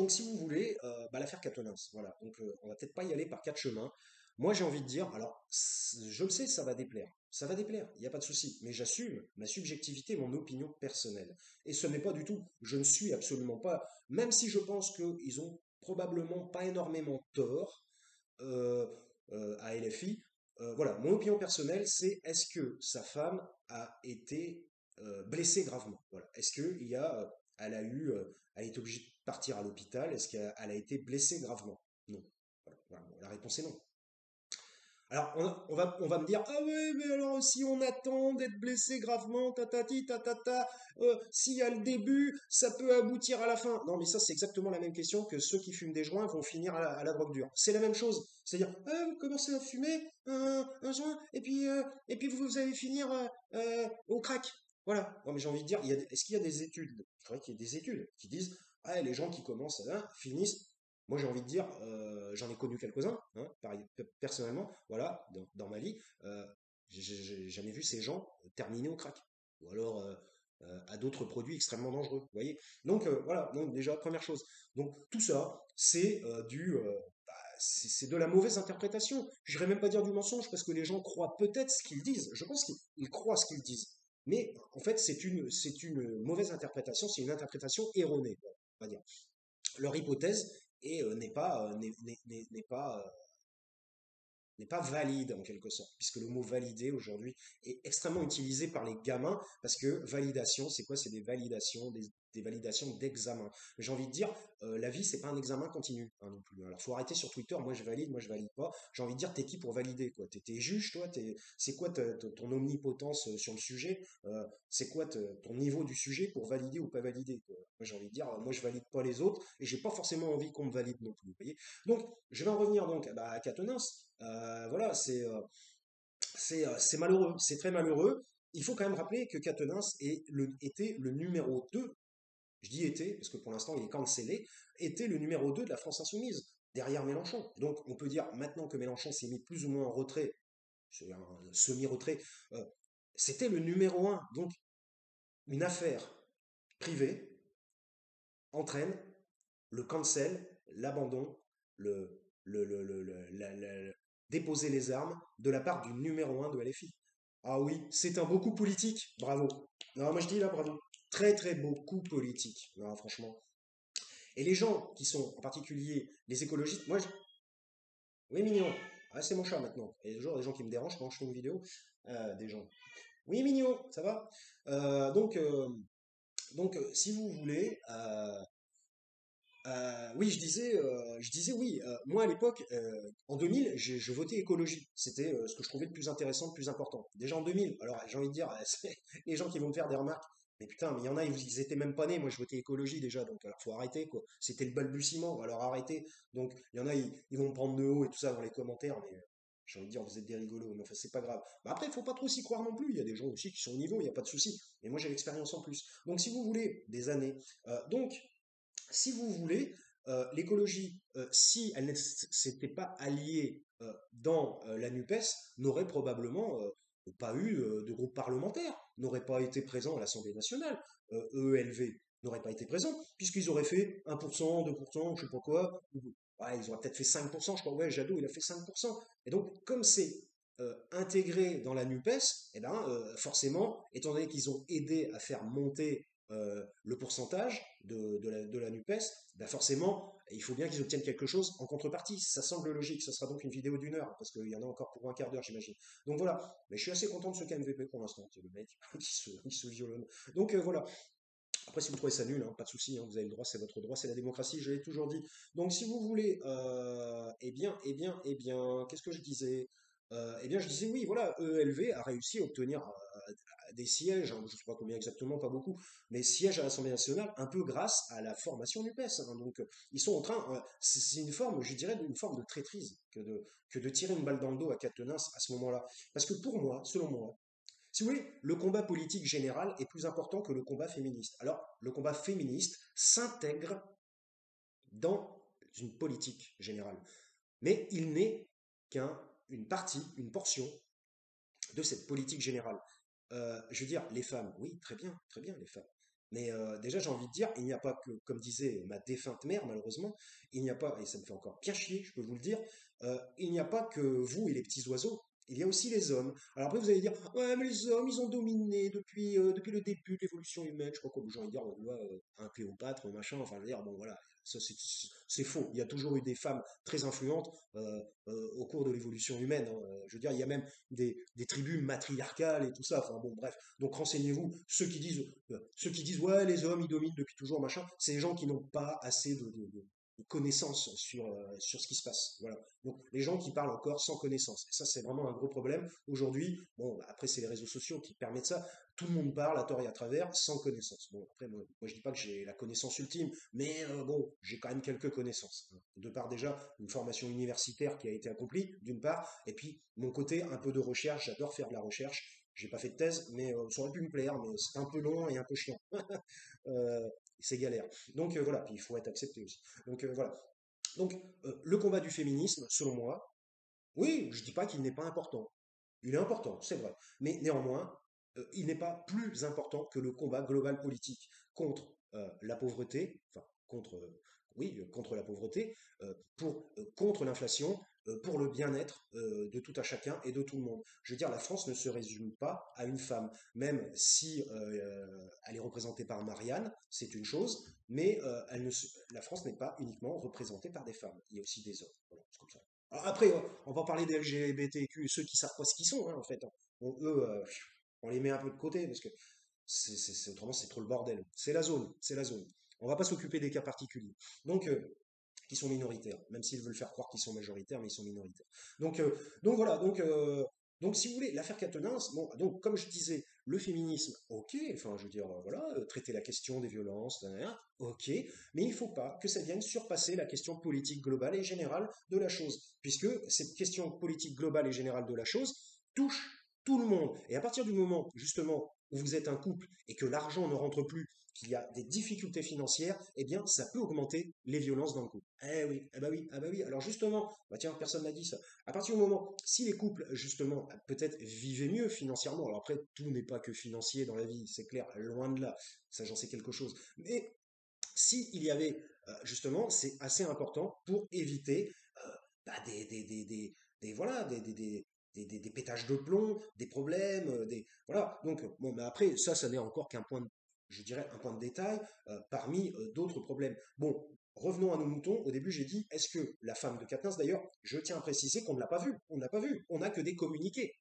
si vous voulez, bah, l'affaire Quatennens, voilà. Donc, on va peut-être pas y aller par quatre chemins. Moi, j'ai envie de dire, alors, je le sais, ça va déplaire. Ça va déplaire, il n'y a pas de souci. Mais j'assume ma subjectivité, mon opinion personnelle. Et ce n'est pas du tout, je ne suis absolument pas, même si je pense qu'ils ont probablement pas énormément tort euh, à LFI. Voilà, mon opinion personnelle, c'est est-ce que sa femme a été blessée gravement? Voilà. Est-ce que elle a eu, elle est obligée de partir à l'hôpital? Est-ce qu'elle a été blessée gravement? Non. Voilà. Voilà. Bon, la réponse est non. Alors, on va me dire, ah ouais, mais alors si on attend d'être blessé gravement, tatati, tatata, s'il y a le début, ça peut aboutir à la fin. Non, mais ça, c'est exactement la même question que ceux qui fument des joints vont finir à la drogue dure. C'est la même chose. C'est-à-dire, ah, vous commencez à fumer un joint, et puis vous allez finir au crack. Voilà. Non, mais j'ai envie de dire, est-ce qu'il y a des études? Il faudrait qu'il y ait des études qui disent, ah, les gens qui commencent là, finissent moi, j'ai envie de dire, j'en ai connu quelques-uns, hein, personnellement, voilà, dans ma vie, j'ai jamais vu ces gens terminer au crack, ou alors à d'autres produits extrêmement dangereux, vous voyez. Donc voilà, donc déjà première chose. Donc tout ça, c'est de la mauvaise interprétation. Je n'irais même pas dire du mensonge parce que les gens croient peut-être ce qu'ils disent. Je pense qu'ils croient ce qu'ils disent. Mais en fait, c'est une mauvaise interprétation, c'est une interprétation erronée, on va dire. Leur hypothèse n'est pas valide en quelque sorte, puisque le mot valider aujourd'hui est extrêmement utilisé par les gamins, parce que validation, c'est quoi? C'est des validations, des validations d'examen. Mais j'ai envie de dire, la vie, c'est pas un examen continu, hein, non plus. Alors, faut arrêter sur Twitter, moi je valide pas. J'ai envie de dire, t'es qui pour valider, quoi? T'es juge, toi? C'est quoi ton omnipotence sur le sujet? C'est quoi ton niveau du sujet pour valider ou pas valider, quoi? Moi, j'ai envie de dire, moi, je valide pas les autres, et j'ai pas forcément envie qu'on me valide non plus, vous voyez. Donc, je vais en revenir donc bah, à Quatennens. Voilà, c'est malheureux, c'est très malheureux. Il faut quand même rappeler que Quatennens était le numéro 2. Je dis était, parce que pour l'instant il est cancellé, était le numéro 2 de la France Insoumise, derrière Mélenchon. Donc on peut dire maintenant que Mélenchon s'est mis plus ou moins en retrait, c'est un semi-retrait, c'était le numéro 1. Donc une affaire privée entraîne le cancel, l'abandon, déposer les armes de la part du numéro un de LFI. Ah oui, c'est un beau coup politique, bravo. Non, moi je dis là, bravo. Très très beau coup politique, non, franchement. Et les gens qui sont, en particulier les écologistes, oui mignon, ah, c'est mon chat maintenant. Il y a toujours des gens qui me dérangent quand je fais une vidéo, des gens. Oui mignon, ça va. Euh, donc, euh, si vous voulez, oui, je disais oui. Moi, à l'époque, en 2000, je votais écologie. C'était ce que je trouvais le plus intéressant, le plus important. Déjà en 2000. Alors, j'ai envie de dire, c'est les gens qui vont me faire des remarques. Mais putain, mais il y en a, ils étaient même pas nés. Moi, je votais écologie déjà. Donc, alors, faut arrêter, quoi. C'était le balbutiement. Alors, arrêtez. Donc, il y en a, ils vont me prendre de haut et tout ça dans les commentaires. Mais j'ai envie de dire, vous êtes des rigolos. Mais enfin, c'est pas grave. Bah, après, il faut pas trop s'y croire non plus. Il y a des gens aussi qui sont au niveau. Il n'y a pas de souci. Mais moi, j'ai l'expérience en plus. Donc, si vous voulez, des années. Donc, si vous voulez, l'écologie, si elle ne s'était pas alliée dans la NUPES, n'aurait probablement pas eu de groupe parlementaire, n'aurait pas été présent à l'Assemblée nationale. EELV n'aurait pas été présent, puisqu'ils auraient fait 1%, 2%, je sais pas quoi. Ouais, ils auraient peut-être fait 5%, je crois. Ouais, Jadot, il a fait 5%. Et donc, comme c'est intégré dans la NUPES, eh ben, forcément, étant donné qu'ils ont aidé à faire monter le pourcentage de la NUPES, ben forcément, il faut bien qu'ils obtiennent quelque chose en contrepartie. Ça semble logique. Ce sera donc une vidéo d'une heure, parce qu'il y en a encore pour un quart d'heure, j'imagine. Donc voilà. Mais je suis assez content de ce KMVP pour l'instant. C'est le mec qui se violonne. Donc voilà. Après, si vous trouvez ça nul, hein, pas de souci, hein, vous avez le droit, c'est votre droit, c'est la démocratie, je l'ai toujours dit. Donc, si vous voulez, qu'est-ce que je disais? Eh bien, je disais oui, voilà, EELV a réussi à obtenir des sièges, hein, je ne sais pas combien exactement, pas beaucoup, mais sièges à l'Assemblée nationale, un peu grâce à la formation du PES. Hein. Donc, ils sont en train, c'est une forme, je dirais, une forme de traîtrise que de tirer une balle dans le dos à Quatennens à ce moment-là. Parce que pour moi, selon moi, si vous voulez, le combat politique général est plus important que le combat féministe. Alors, le combat féministe s'intègre dans une politique générale. Mais il n'est qu'une partie, une portion de cette politique générale. Je veux dire, les femmes, oui, très bien les femmes. Mais déjà, j'ai envie de dire, il n'y a pas que, comme disait ma défunte mère, malheureusement, il n'y a pas, et ça me fait encore bien chier, je peux vous le dire, il n'y a pas que vous et les petits oiseaux. Il y a aussi les hommes. Alors après, vous allez dire, ouais, mais les hommes, ils ont dominé depuis le début de l'évolution humaine. Je crois que j'ai envie de dire, on voit un Cléopâtre, machin, enfin, je veux dire, bon, voilà, ça c'est faux. Il y a toujours eu des femmes très influentes au cours de l'évolution humaine. Hein. Je veux dire, il y a même des tribus matriarcales et tout ça. Enfin bon, bref. Donc renseignez-vous. Ceux qui disent ouais, les hommes ils dominent depuis toujours, machin, c'est les gens qui n'ont pas assez de connaissances sur ce qui se passe. Voilà. Donc les gens qui parlent encore sans connaissance. Et ça, c'est vraiment un gros problème. Aujourd'hui, bon, après, c'est les réseaux sociaux qui permettent ça. Tout le monde parle à tort et à travers sans connaissance. Bon, après, moi je dis pas que j'ai la connaissance ultime, mais bon, j'ai quand même quelques connaissances. Hein. De part déjà une formation universitaire qui a été accomplie, d'une part, et puis mon côté un peu de recherche, j'adore faire de la recherche. J'ai pas fait de thèse, mais ça aurait pu me plaire, mais c'est un peu long et un peu chiant. Euh, c'est galère. Donc voilà, puis il faut être accepté aussi. Donc voilà. Donc le combat du féminisme, selon moi, oui, je dis pas qu'il n'est pas important. Il est important, c'est vrai. Mais néanmoins, il n'est pas plus important que le combat global politique contre la pauvreté, enfin contre, oui, contre la pauvreté, contre l'inflation, pour le bien-être de tout à chacun et de tout le monde. Je veux dire, la France ne se résume pas à une femme, même si elle est représentée par Marianne, c'est une chose, mais la France n'est pas uniquement représentée par des femmes. Il y a aussi des hommes. Voilà, c'est comme ça. Alors après, on va parler des LGBTQ, ceux qui savent pas ce qu'ils sont, hein, en fait. Hein. Bon, eux, on les met un peu de côté parce que autrement c'est trop le bordel. C'est la zone, c'est la zone. On va pas s'occuper des cas particuliers. Donc, qui sont minoritaires, même s'ils veulent faire croire qu'ils sont majoritaires, mais ils sont minoritaires. Donc, voilà. Donc, si vous voulez, l'affaire Quatennens, bon, donc comme je disais, le féminisme, ok, enfin, je veux dire, voilà, traiter la question des violences, ok, mais il ne faut pas que ça vienne surpasser la question politique globale et générale de la chose, puisque cette question politique globale et générale de la chose touche tout le monde. Et à partir du moment, justement, où vous êtes un couple et que l'argent ne rentre plus qu'il y a des difficultés financières, eh bien, ça peut augmenter les violences dans le couple. Eh oui, ah bah oui, ah bah oui. Alors justement, bah tiens, personne n'a dit ça. À partir du moment, si les couples, justement, peut-être vivaient mieux financièrement, alors après, tout n'est pas que financier dans la vie, c'est clair, loin de là, ça j'en sais quelque chose. Mais si il y avait, justement, c'est assez important pour éviter bah, voilà, des pétages de plomb, des problèmes, voilà. Donc, bon, mais après, ça n'est encore qu'un point, je dirais, un point de détail parmi d'autres problèmes. Bon, revenons à nos moutons. Au début, j'ai dit, est-ce que la femme de Katniss, d'ailleurs, je tiens à préciser qu'on ne l'a pas vue. On ne l'a pas vue. On n'a que des communiqués.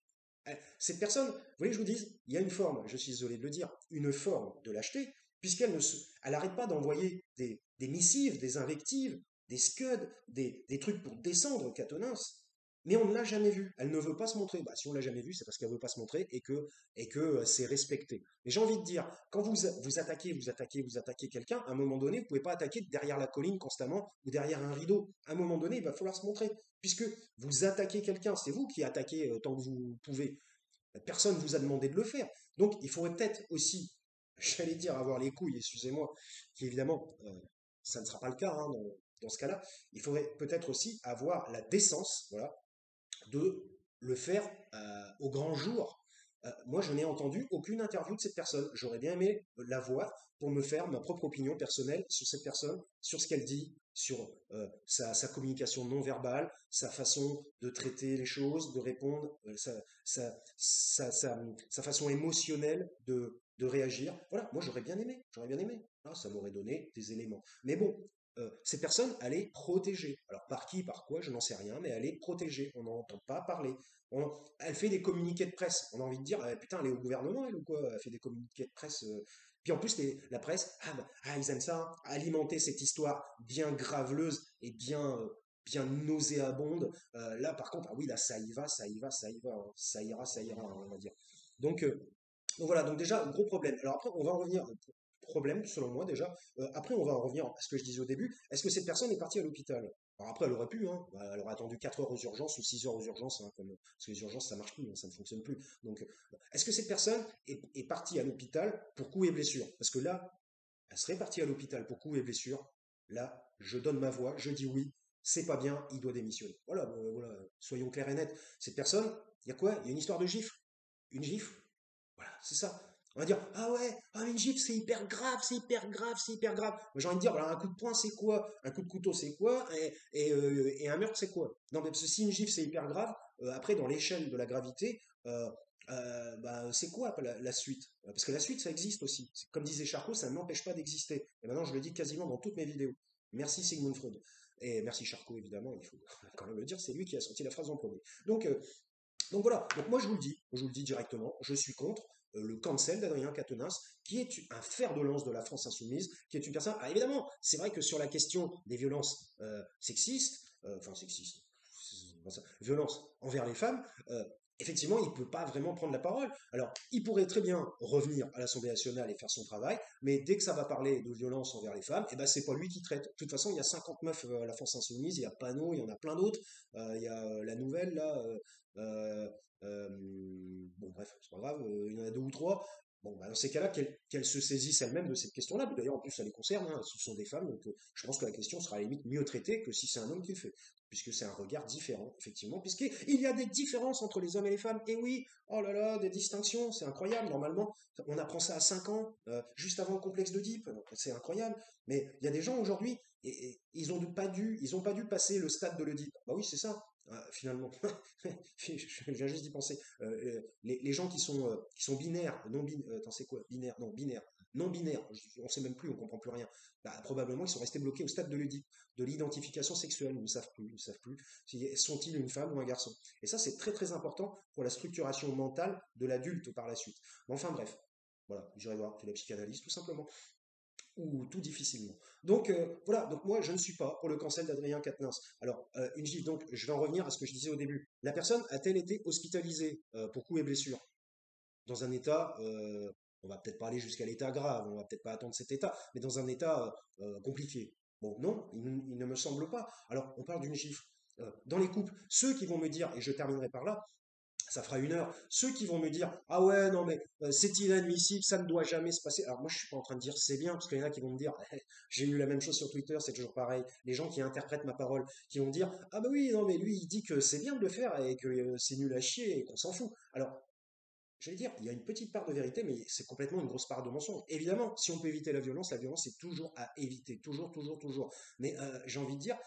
Cette personne, vous voulez que je vous dise, il y a une forme, je suis désolé de le dire, une forme de lâcheté, puisqu'elle ne se, elle n'arrête pas d'envoyer des missives, des invectives, des scuds, des trucs pour descendre Catonins, mais on ne l'a jamais vue. Elle ne veut pas se montrer. Bah, si on l'a jamais vue, c'est parce qu'elle veut pas se montrer et que c'est respecté. Mais j'ai envie de dire, quand vous attaquez quelqu'un, à un moment donné, vous pouvez pas attaquer derrière la colline constamment ou derrière un rideau. À un moment donné, il va falloir se montrer, puisque vous attaquez quelqu'un, c'est vous qui attaquez tant que vous pouvez. Personne ne vous a demandé de le faire. Donc, il faudrait peut-être aussi, j'allais dire, avoir les couilles, excusez-moi, qui évidemment, ça ne sera pas le cas dans ce cas-là. Il faudrait peut-être aussi avoir la décence, voilà, de le faire au grand jour. Moi, je n'ai entendu aucune interview de cette personne. J'aurais bien aimé la voir pour me faire ma propre opinion personnelle sur cette personne, sur ce qu'elle dit, sur sa communication non verbale, sa façon de traiter les choses, de répondre, sa façon émotionnelle de réagir. Voilà, moi j'aurais bien aimé, j'aurais bien aimé. Ah, ça m'aurait donné des éléments. Mais bon, ces personnes, elle est protégée. Alors par qui, par quoi, je n'en sais rien, mais elle est protégée. On n'en entend pas parler. Elle fait des communiqués de presse. On a envie de dire, putain, elle est au gouvernement, elle ou quoi? Elle fait des communiqués de presse. Puis en plus, la presse, ils aiment ça, hein, alimenter cette histoire bien graveleuse et bien nauséabonde. Là, par contre, ah oui, là, ça y va, ça y va, ça y va, hein. Ça ira, hein, on va dire. Donc, donc voilà, donc déjà, gros problème. Alors après, on va en revenir problème, selon moi déjà. Après, on va en revenir à ce que je disais au début. Est-ce que cette personne est partie à l'hôpital? Alors après, elle aurait pu, hein. Elle aurait attendu 4 heures aux urgences ou 6 heures aux urgences, hein, parce que les urgences, ça marche plus, hein, ça ne fonctionne plus. Donc, est-ce que cette personne est partie à l'hôpital pour coups et blessures? Parce que là, elle serait partie à l'hôpital pour coups et blessures. Là, je donne ma voix, je dis oui, c'est pas bien, il doit démissionner. Voilà, voilà, soyons clairs et nets. Cette personne, il y a quoi? Il y a une histoire de gifle. Une gifle, voilà, c'est ça. On va dire, ah ouais, ah une gifle, c'est hyper grave, c'est hyper grave, c'est hyper grave. Moi, j'ai envie de dire, voilà, un coup de poing, c'est quoi? Un coup de couteau, c'est quoi? Et un meurtre, c'est quoi? Non, mais parce que si une gifle, c'est hyper grave, après, dans l'échelle de la gravité, bah, c'est quoi la suite? Parce que la suite, ça existe aussi. Comme disait Charcot, ça n'empêche pas d'exister. Et maintenant, je le dis quasiment dans toutes mes vidéos. Merci Sigmund Freud. Et merci Charcot, évidemment, il faut quand même le dire, c'est lui qui a sorti la phrase en premier. Donc voilà, donc moi je vous le dis directement, je suis contre le cancel d'Adrien Quatennens, qui est un fer de lance de la France insoumise, qui est une personne. Ah, évidemment, c'est vrai que sur la question des violences sexistes, enfin sexistes, violences envers les femmes, effectivement, il ne peut pas vraiment prendre la parole. Alors, il pourrait très bien revenir à l'Assemblée nationale et faire son travail, mais dès que ça va parler de violence envers les femmes, eh ben, c'est pas lui qui traite. De toute façon, il y a 50 meufs à la France insoumise, il y a Panot, il y en a plein d'autres. Il y a la nouvelle, là. Euh, euh, bon, bref, c'est pas grave, il y en a deux ou trois. Bon, bah, dans ces cas-là, qu'elle se saisisse elle-même de cette question-là. D'ailleurs, en plus, ça les concerne, hein, ce sont des femmes, donc je pense que la question sera à la limite mieux traitée que si c'est un homme qui le fait, puisque c'est un regard différent, effectivement, puisqu'il y a des différences entre les hommes et les femmes. Et oui, oh là là, des distinctions, c'est incroyable. Normalement, on apprend ça à 5 ans, juste avant le complexe d'Oedipe, c'est incroyable. Mais il y a des gens aujourd'hui, et ils ont pas dû passer le stade de l'Oedipe. Bah oui, c'est ça. Finalement, je viens juste d'y penser. Les gens qui sont binaires, non binaires, attends, c'est quoi? Binaire, non, binaire, non binaire, on sait même plus, on comprend plus rien. Bah, probablement, ils sont restés bloqués au stade de l'Oedipe, de l'identification sexuelle. Ils ne savent plus, ils ne savent plus. Sont-ils une femme ou un garçon? Et ça, c'est très très important pour la structuration mentale de l'adulte par la suite. Mais enfin bref, voilà, j'irai voir, c'est la psychanalyse tout simplement ou tout difficilement. Donc voilà, donc moi je ne suis pas pour le cancel d'Adrien Quatennens. Alors une gifle, donc je vais en revenir à ce que je disais au début. La personne a-t-elle été hospitalisée pour coups et blessures dans un état, on va peut-être pas aller jusqu'à l'état grave, on va peut-être pas attendre cet état, mais dans un état compliqué. Bon, non, il ne me semble pas. Alors on parle d'une gifle. Dans les couples, ceux qui vont me dire, et je terminerai par là, Ça fera 1 heure. Ceux qui vont me dire, ah ouais, non, mais c'est inadmissible, ça ne doit jamais se passer. Alors moi, je suis pas en train de dire c'est bien, parce qu'il y en a qui vont me dire, j'ai eu la même chose sur Twitter, c'est toujours pareil. Les gens qui interprètent ma parole, qui vont me dire, ah bah oui, non, mais lui, il dit que c'est bien de le faire et que c'est nul à chier et qu'on s'en fout. Alors, j'allais dire, il y a une petite part de vérité, mais c'est complètement une grosse part de mensonge. Évidemment, si on peut éviter la violence est toujours à éviter, toujours, toujours, toujours. Mais j'ai envie de dire,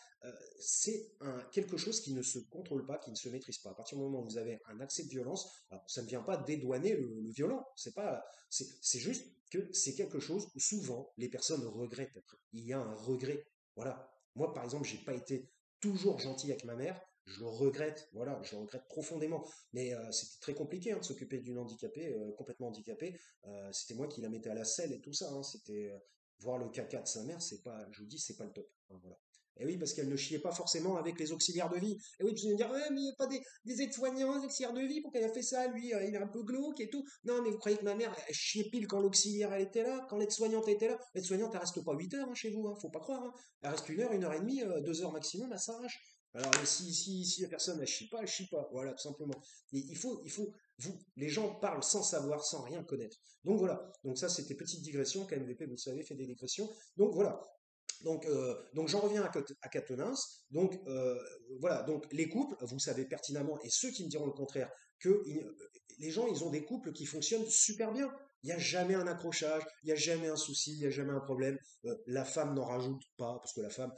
c'est quelque chose qui ne se contrôle pas, qui ne se maîtrise pas. À partir du moment où vous avez un accès de violence, alors, ça ne vient pas dédouaner le violent. C'est pas, c'est juste que c'est quelque chose où souvent les personnes regrettent après. Il y a un regret. Voilà. Moi, par exemple, j'ai pas été toujours gentil avec ma mère. Je le regrette, voilà, je le regrette profondément. Mais c'était très compliqué hein, de s'occuper d'une handicapée, complètement handicapée. C'était moi qui la mettais à la selle et tout ça. Hein. C'était voir le caca de sa mère, c'est pas, je vous dis, c'est pas le top. Hein, voilà. Et oui, parce qu'elle ne chiait pas forcément avec les auxiliaires de vie. Et oui, tu vas me dire, ouais, mais il n'y a pas des aides-soignants, des auxiliaires de vie, pourquoi elle a fait ça, lui, il est un peu glauque et tout. Non, mais vous croyez que ma mère, elle chiait pile quand l'auxiliaire, elle était là, quand l'aide-soignante était là. L'aide-soignante, elle reste pas 8 heures hein, chez vous, hein, faut pas croire. Hein. Elle reste 1 heure, 1 heure et demie, 2 heures maximum, elle s'arrache. Alors, si la personne, elle chie pas, voilà, tout simplement. Et les gens parlent sans savoir, sans rien connaître. Donc voilà, donc ça c'était petite digression, KMVP, vous le savez, fait des digressions. Donc voilà, donc j'en reviens à Catenins. Donc voilà, donc les couples, vous savez pertinemment, et ceux qui me diront le contraire, que les gens, ils ont des couples qui fonctionnent super bien. Il n'y a jamais un accrochage, il n'y a jamais un souci, il n'y a jamais un problème. La femme n'en rajoute pas, parce que la femme,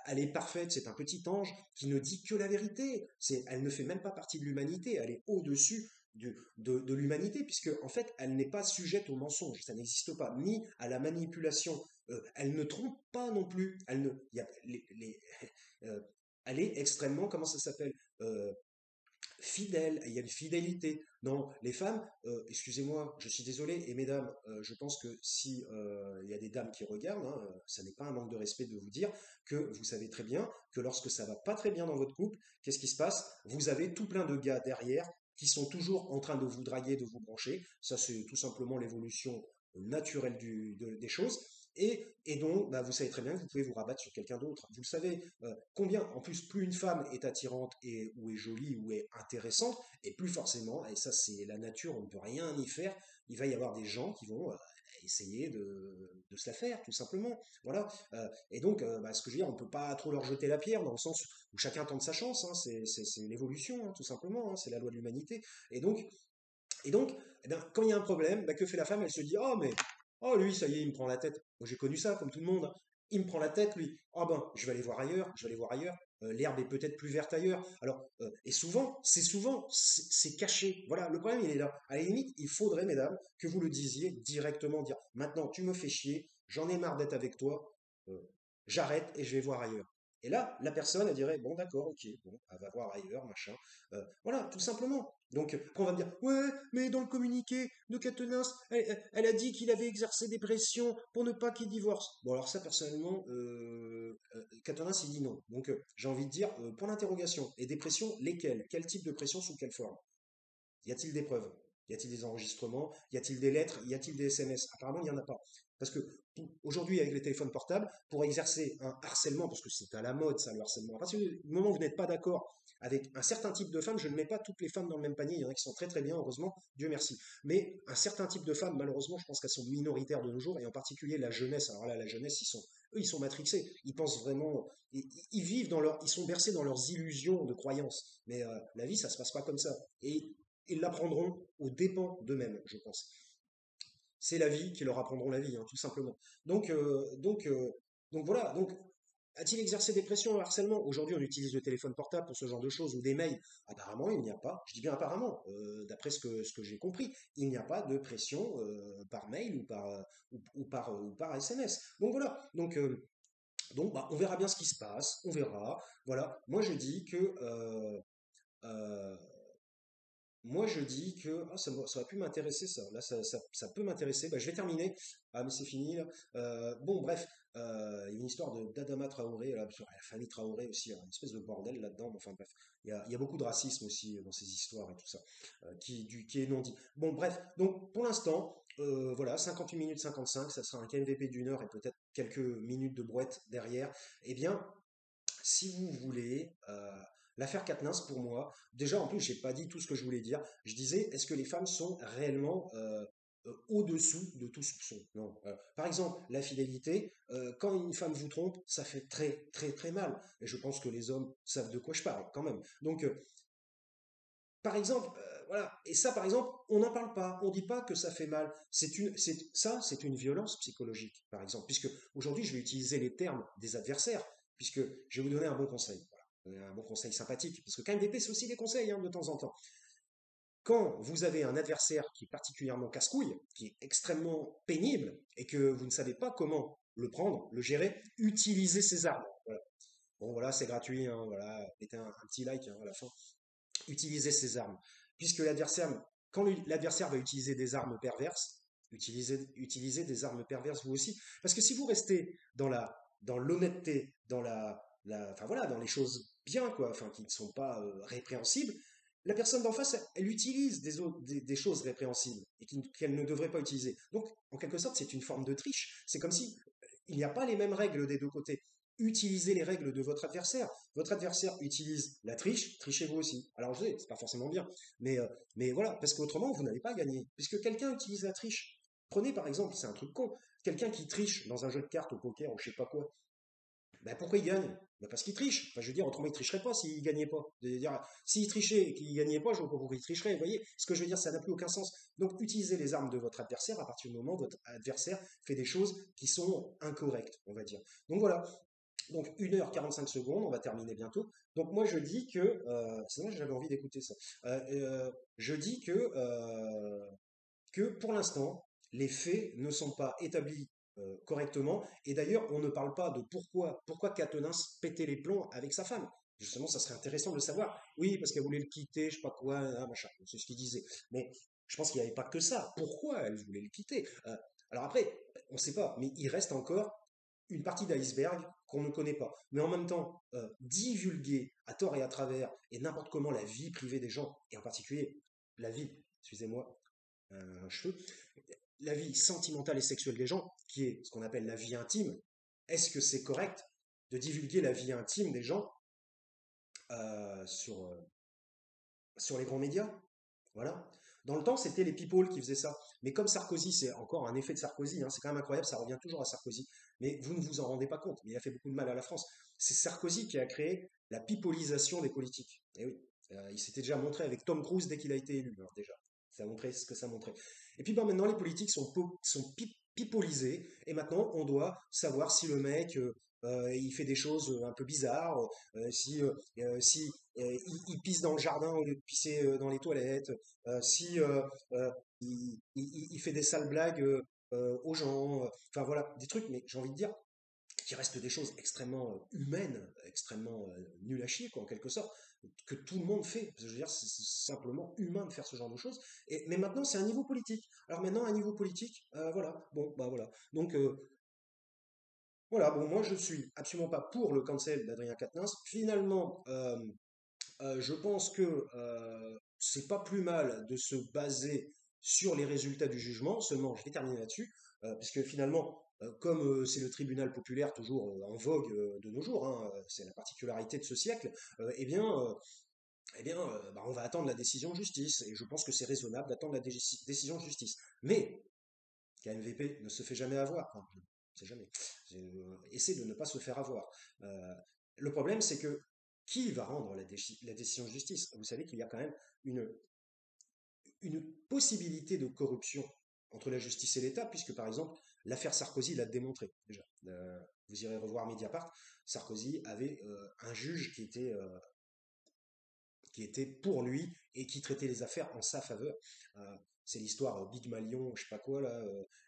elle est parfaite, c'est un petit ange qui ne dit que la vérité. Elle ne fait même pas partie de l'humanité, elle est au-dessus de l'humanité, puisque en fait, elle n'est pas sujette au mensonge, ça n'existe pas, ni à la manipulation. Elle ne trompe pas non plus. Elle ne, il y a euh, elle est extrêmement, comment ça s'appelle, euh, fidèle. Il y a une fidélité. Non, les femmes, excusez-moi, je suis désolé, et mesdames, je pense que si il y a des dames qui regardent, hein, ça n'est pas un manque de respect de vous dire que vous savez très bien que lorsque ça va pas très bien dans votre couple, qu'est-ce qui se passe? Vous avez tout plein de gars derrière qui sont toujours en train de vous draguer, de vous brancher. Ça, c'est tout simplement l'évolution naturelle des choses. Et donc, bah, vous savez très bien que vous pouvez vous rabattre sur quelqu'un d'autre. Vous le savez, combien, en plus, plus une femme est attirante ou est jolie ou est intéressante, et plus forcément, et ça c'est la nature, on ne peut rien y faire, il va y avoir des gens qui vont essayer de se la faire, tout simplement. Voilà. Et donc, bah, ce que je veux dire, on ne peut pas trop leur jeter la pierre, dans le sens où chacun tente sa chance, hein, c'est l'évolution, hein, tout simplement, hein, c'est la loi de l'humanité. Et donc, et donc, eh bien, quand il y a un problème, bah, que fait la femme? Elle se dit, oh, mais, oh, lui, ça y est, il me prend la tête. Moi, j'ai connu ça, comme tout le monde. Hein. Il me prend la tête, lui. Oh, ben, je vais aller voir ailleurs, je vais aller voir ailleurs. L'herbe est peut-être plus verte ailleurs. Alors, et souvent, c'est caché. Voilà, le problème, il est là. À la limite, il faudrait, mesdames, que vous le disiez directement, dire, maintenant, tu me fais chier, j'en ai marre d'être avec toi, euh, j'arrête et je vais voir ailleurs. Et là, la personne, elle dirait, bon, d'accord, ok, bon, elle va voir ailleurs, machin. Voilà, tout simplement. Donc, après, on va me dire, ouais, mais dans le communiqué de Catenins, elle a dit qu'il avait exercé des pressions pour ne pas qu'il divorce. Bon, alors ça, personnellement, Catenins, il dit non. Donc, j'ai envie de dire, pour l'interrogation, et des pressions, lesquelles? Quel type de pression, sous quelle forme? Y a-t-il des preuves? Y a-t-il des enregistrements? Y a-t-il des lettres? Y a-t-il des SMS? Apparemment, il n'y en a pas. Parce que aujourd'hui, avec les téléphones portables, pour exercer un harcèlement, parce que c'est à la mode, ça, le harcèlement, à partir du moment où vous n'êtes pas d'accord avec un certain type de femme, je ne mets pas toutes les femmes dans le même panier, il y en a qui sont très très bien, heureusement, Dieu merci. Mais un certain type de femmes, malheureusement, je pense qu'elles sont minoritaires de nos jours, et en particulier la jeunesse. Alors là, la jeunesse, eux, ils sont matrixés. Ils pensent vraiment, ils vivent ils sont bercés dans leurs illusions de croyances. Mais la vie, ça se passe pas comme ça. Et ils l'apprendront aux dépens d'eux-mêmes, je pense. C'est la vie qui leur apprendront la vie, hein, tout simplement. Donc, donc voilà. Donc, a-t-il exercé des pressions, harcèlement? Aujourd'hui, on utilise le téléphone portable pour ce genre de choses ou des mails. Apparemment, il n'y a pas. Je dis bien apparemment, d'après ce que j'ai compris, il n'y a pas de pression par mail ou par SMS. Donc voilà. Donc bah, on verra bien ce qui se passe. On verra. Voilà. Euh, Moi, je dis que ça aurait pu m'intéresser, ça. Là, ça peut m'intéresser. Bah, je vais terminer. Ah, mais c'est fini, là. Bon, bref, il y a une histoire d'Adama Traoré, là, sur la famille Traoré aussi, hein, une espèce de bordel là-dedans. Mais enfin, bref, il y a beaucoup de racisme aussi dans ces histoires et tout ça, qui est non dit. Bon, bref, donc pour l'instant, voilà, 58 minutes 55, ça sera un KMVP d'1 heure et peut-être quelques minutes de brouette derrière. Eh bien, si vous voulez, L'affaire Quatennens, pour moi, déjà en plus, j'ai pas dit tout ce que je voulais dire. Je disais, est-ce que les femmes sont réellement au-dessous de tout soupçon? Non. Par exemple, la fidélité, quand une femme vous trompe, ça fait très très très mal. Et je pense que les hommes savent de quoi je parle quand même. Donc, par exemple, voilà. Et ça, par exemple, on n'en parle pas. On dit pas que ça fait mal. C'est une violence psychologique, par exemple, puisque aujourd'hui, je vais utiliser les termes des adversaires, puisque je vais vous donner un bon conseil. Voilà. Un bon conseil sympathique, parce que KMVP, c'est aussi des conseils hein, de temps en temps. Quand vous avez un adversaire qui est particulièrement casse-couille, qui est extrêmement pénible, et que vous ne savez pas comment le prendre, le gérer, utilisez ses armes. Voilà. Bon, voilà, c'est gratuit, hein, voilà, mettez un petit like hein, à la fin. Utilisez ses armes. Puisque l'adversaire, quand l'adversaire va utiliser des armes perverses, utilisez des armes perverses vous aussi. Parce que si vous restez dans l'honnêteté, enfin voilà, dans les choses bien, quoi, enfin, qui ne sont pas répréhensibles, la personne d'en face, elle utilise des choses répréhensibles et qu'elle ne devrait pas utiliser. Donc, en quelque sorte, c'est une forme de triche. C'est comme si il n'y a pas les mêmes règles des deux côtés. Utilisez les règles de votre adversaire. Votre adversaire utilise la triche, trichez vous aussi. Alors je sais, c'est pas forcément bien, mais voilà, parce qu'autrement vous n'allez pas gagner. Puisque quelqu'un utilise la triche. Prenez par exemple, c'est un truc con, quelqu'un qui triche dans un jeu de cartes au poker ou je sais pas quoi. Ben pourquoi il gagne? Ben parce qu'il triche. Enfin, je veux dire, autrement il tricherait pas s'il gagnait pas. S'il trichait et qu'il gagnait pas, je vois pas pourquoi il tricherait. Vous voyez, ce que je veux dire, ça n'a plus aucun sens. Donc utilisez les armes de votre adversaire à partir du moment où votre adversaire fait des choses qui sont incorrectes, on va dire. Donc voilà, donc 1h45 secondes, on va terminer bientôt. Donc moi je dis que, sinon j'avais envie d'écouter ça. Je dis que pour l'instant, les faits ne sont pas établis correctement. Et d'ailleurs, on ne parle pas de pourquoi Quatennens pétait les plombs avec sa femme. Justement, ça serait intéressant de le savoir. Oui, parce qu'elle voulait le quitter, je sais pas quoi, machin. C'est ce qu'il disait. Mais je pense qu'il n'y avait pas que ça. Pourquoi elle voulait le quitter? Alors après, on ne sait pas, mais il reste encore une partie d'iceberg qu'on ne connaît pas. Mais en même temps, divulguer à tort et à travers et n'importe comment la vie privée des gens, et en particulier la vie, excusez-moi, un cheveu, la vie sentimentale et sexuelle des gens, qui est ce qu'on appelle la vie intime, est-ce que c'est correct de divulguer la vie intime des gens euh, sur, euh, sur les grands médias? Voilà. Dans le temps, c'était les people qui faisaient ça. Mais comme Sarkozy, c'est encore un effet de Sarkozy, hein, c'est quand même incroyable, ça revient toujours à Sarkozy. Mais vous ne vous en rendez pas compte, mais il a fait beaucoup de mal à la France. C'est Sarkozy qui a créé la pipolisation des politiques. Et oui, il s'était déjà montré avec Tom Cruise dès qu'il a été élu, hein, déjà. Ça a montré ce que ça montrait. Et puis ben, maintenant, les politiques sont pipolisés, et maintenant, on doit savoir si le mec, il fait des choses un peu bizarres, si il pisse dans le jardin au lieu de pisser dans les toilettes, si il fait des sales blagues aux gens, enfin voilà, des trucs, mais j'ai envie de dire, qui restent des choses extrêmement humaines, extrêmement nul à chier, quoi, en quelque sorte, que tout le monde fait. Je veux dire, c'est simplement humain de faire ce genre de choses. Mais maintenant, c'est un niveau politique. Alors maintenant, un niveau politique, voilà, bon, bah voilà. Donc, voilà, bon, moi, je suis absolument pas pour le cancel d'Adrien Quatennens. Finalement, je pense que c'est pas plus mal de se baser sur les résultats du jugement. Seulement, je vais terminer là-dessus, puisque finalement, comme c'est le tribunal populaire toujours en vogue de nos jours, hein, c'est la particularité de ce siècle, bah, on va attendre la décision de justice. Et je pense que c'est raisonnable d'attendre la décision de justice. Mais KMVP ne se fait jamais avoir. Enfin, c'est jamais. Essaie de ne pas se faire avoir. Euh, le problème, c'est que qui va rendre la décision de justice? Vous savez qu'il y a quand même une, une possibilité de corruption entre la justice et l'État, puisque par exemple, l'affaire Sarkozy l'a démontré déjà. Vous irez revoir Mediapart. Sarkozy avait un juge qui était pour lui et qui traitait les affaires en sa faveur. C'est l'histoire Big Malion, je sais pas quoi là,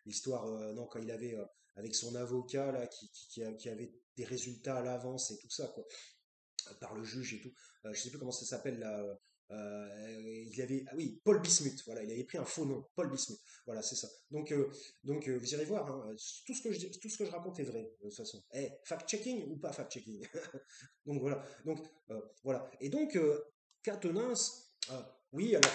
l'histoire non quand il avait avec son avocat là qui avait des résultats à l'avance et tout ça quoi, par le juge et tout. Je sais plus comment ça s'appelle là. Il avait ah oui Paul Bismuth, voilà, il avait pris un faux nom, Paul Bismuth, voilà c'est ça. Donc vous irez voir, hein, tout ce que je raconte est vrai de toute façon. Fact-checking ou pas fact-checking. Donc voilà. Donc voilà. Et donc Quatennens, oui, alors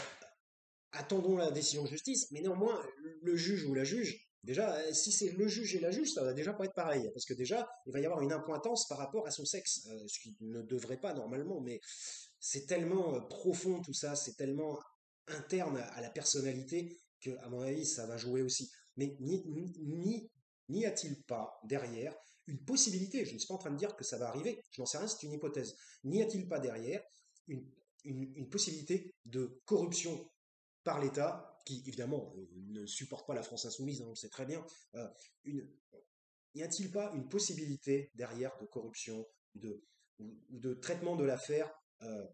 attendons la décision de justice, mais néanmoins le juge ou la juge Déjà, si c'est le juge et la juge, ça va déjà pas être pareil, parce que déjà, il va y avoir une impointance par rapport à son sexe, ce qui ne devrait pas normalement, mais c'est tellement profond tout ça, c'est tellement interne à la personnalité que, à mon avis, ça va jouer aussi. Mais n'y a-t-il pas derrière une possibilité, je ne suis pas en train de dire que ça va arriver, je n'en sais rien, c'est une hypothèse, n'y a-t-il pas derrière une, une possibilité de corruption par l'État, qui évidemment ne supporte pas la France insoumise, hein, on le sait très bien, euh, une, n'y a-t-il pas une possibilité derrière de corruption de, ou de traitement de l'affaire euh,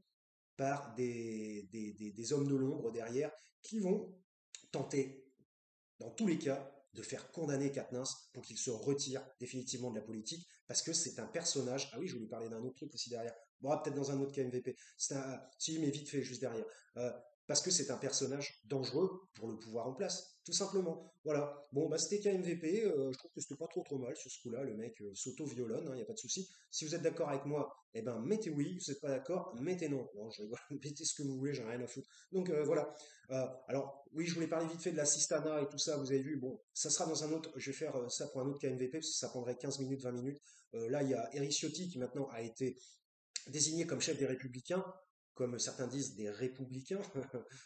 par des hommes de l'ombre derrière qui vont tenter, dans tous les cas, de faire condamner Katniss pour qu'il se retire définitivement de la politique, parce que c'est un personnage. Ah oui, je voulais parler d'un autre truc aussi derrière. Bon, peut-être dans un autre cas MVP. Si, mais vite fait, juste derrière. Euh, Parce que c'est un personnage dangereux pour le pouvoir en place, tout simplement. Voilà. Bon, bah c'était KMVP. Je trouve que c'était pas trop mal sur ce coup-là. Le mec s'auto-violonne, il n'y a pas de souci. Si vous êtes d'accord avec moi, eh ben mettez oui. Si vous n'êtes pas d'accord, mettez non. Bon, je rigole. Mettez ce que vous voulez, j'ai rien à foutre. Donc voilà. Alors, oui, je voulais parler vite fait de la Sistana et tout ça, vous avez vu, bon, ça sera dans un autre, je vais faire ça pour un autre KMVP, parce que ça prendrait 15 minutes, 20 minutes. Là, il y a Eri Ciotti qui maintenant a été désigné comme chef des Républicains, comme certains disent des Républicains,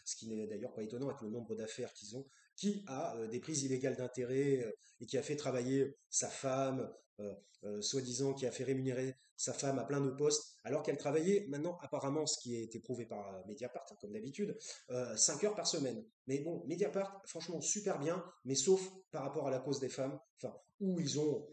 ce qui n'est d'ailleurs pas étonnant avec le nombre d'affaires qu'ils ont, qui a des prises illégales d'intérêt et qui a fait travailler sa femme, soi-disant qui a fait rémunérer sa femme à plein de postes, alors qu'elle travaillait maintenant apparemment, ce qui a été prouvé par Mediapart, hein, comme d'habitude, 5 heures par semaine. Mais bon, Mediapart, franchement, super bien, mais sauf par rapport à la cause des femmes, enfin, où ils ont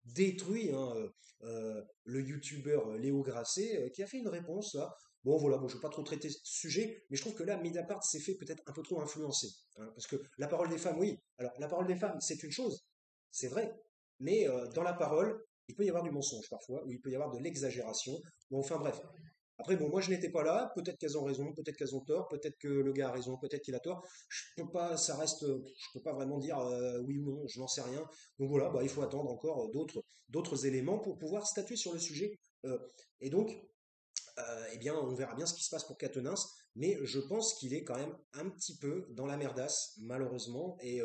détruit hein, le youtubeur Léo Grasset, qui a fait une réponse là. Bon voilà, bon, je ne vais pas trop traiter ce sujet, mais je trouve que là, Mediapart s'est fait peut-être un peu trop influencer. Hein, parce que la parole des femmes, oui, alors la parole des femmes, c'est une chose, c'est vrai, mais dans la parole, il peut y avoir du mensonge parfois, ou il peut y avoir de l'exagération. Bon, enfin bref. Après, bon, moi je n'étais pas là, peut-être qu'elles ont raison, peut-être qu'elles ont tort, peut-être que le gars a raison, peut-être qu'il a tort. Je peux pas, ça reste, je peux pas vraiment dire oui ou non, je n'en sais rien. Donc voilà, bah, il faut attendre encore d'autres éléments pour pouvoir statuer sur le sujet. Euh, et donc, eh bien, on verra bien ce qui se passe pour Quatennens, mais je pense qu'il est quand même un petit peu dans la merdasse, malheureusement, et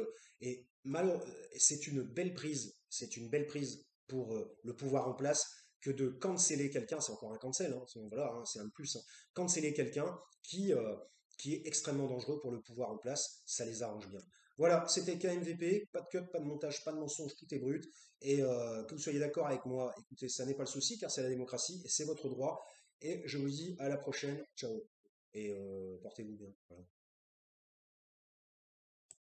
c'est une belle prise pour le pouvoir en place que de canceller quelqu'un, c'est encore un cancel, hein, voilà, hein, c'est un plus, hein, canceller quelqu'un qui est extrêmement dangereux pour le pouvoir en place, ça les arrange bien. Voilà, c'était KMVP, pas de cut, pas de montage, pas de mensonge, tout est brut, et que vous soyez d'accord avec moi, écoutez, ça n'est pas le souci, car c'est la démocratie, et c'est votre droit, et je vous dis à la prochaine. Ciao. Et portez-vous bien. Voilà.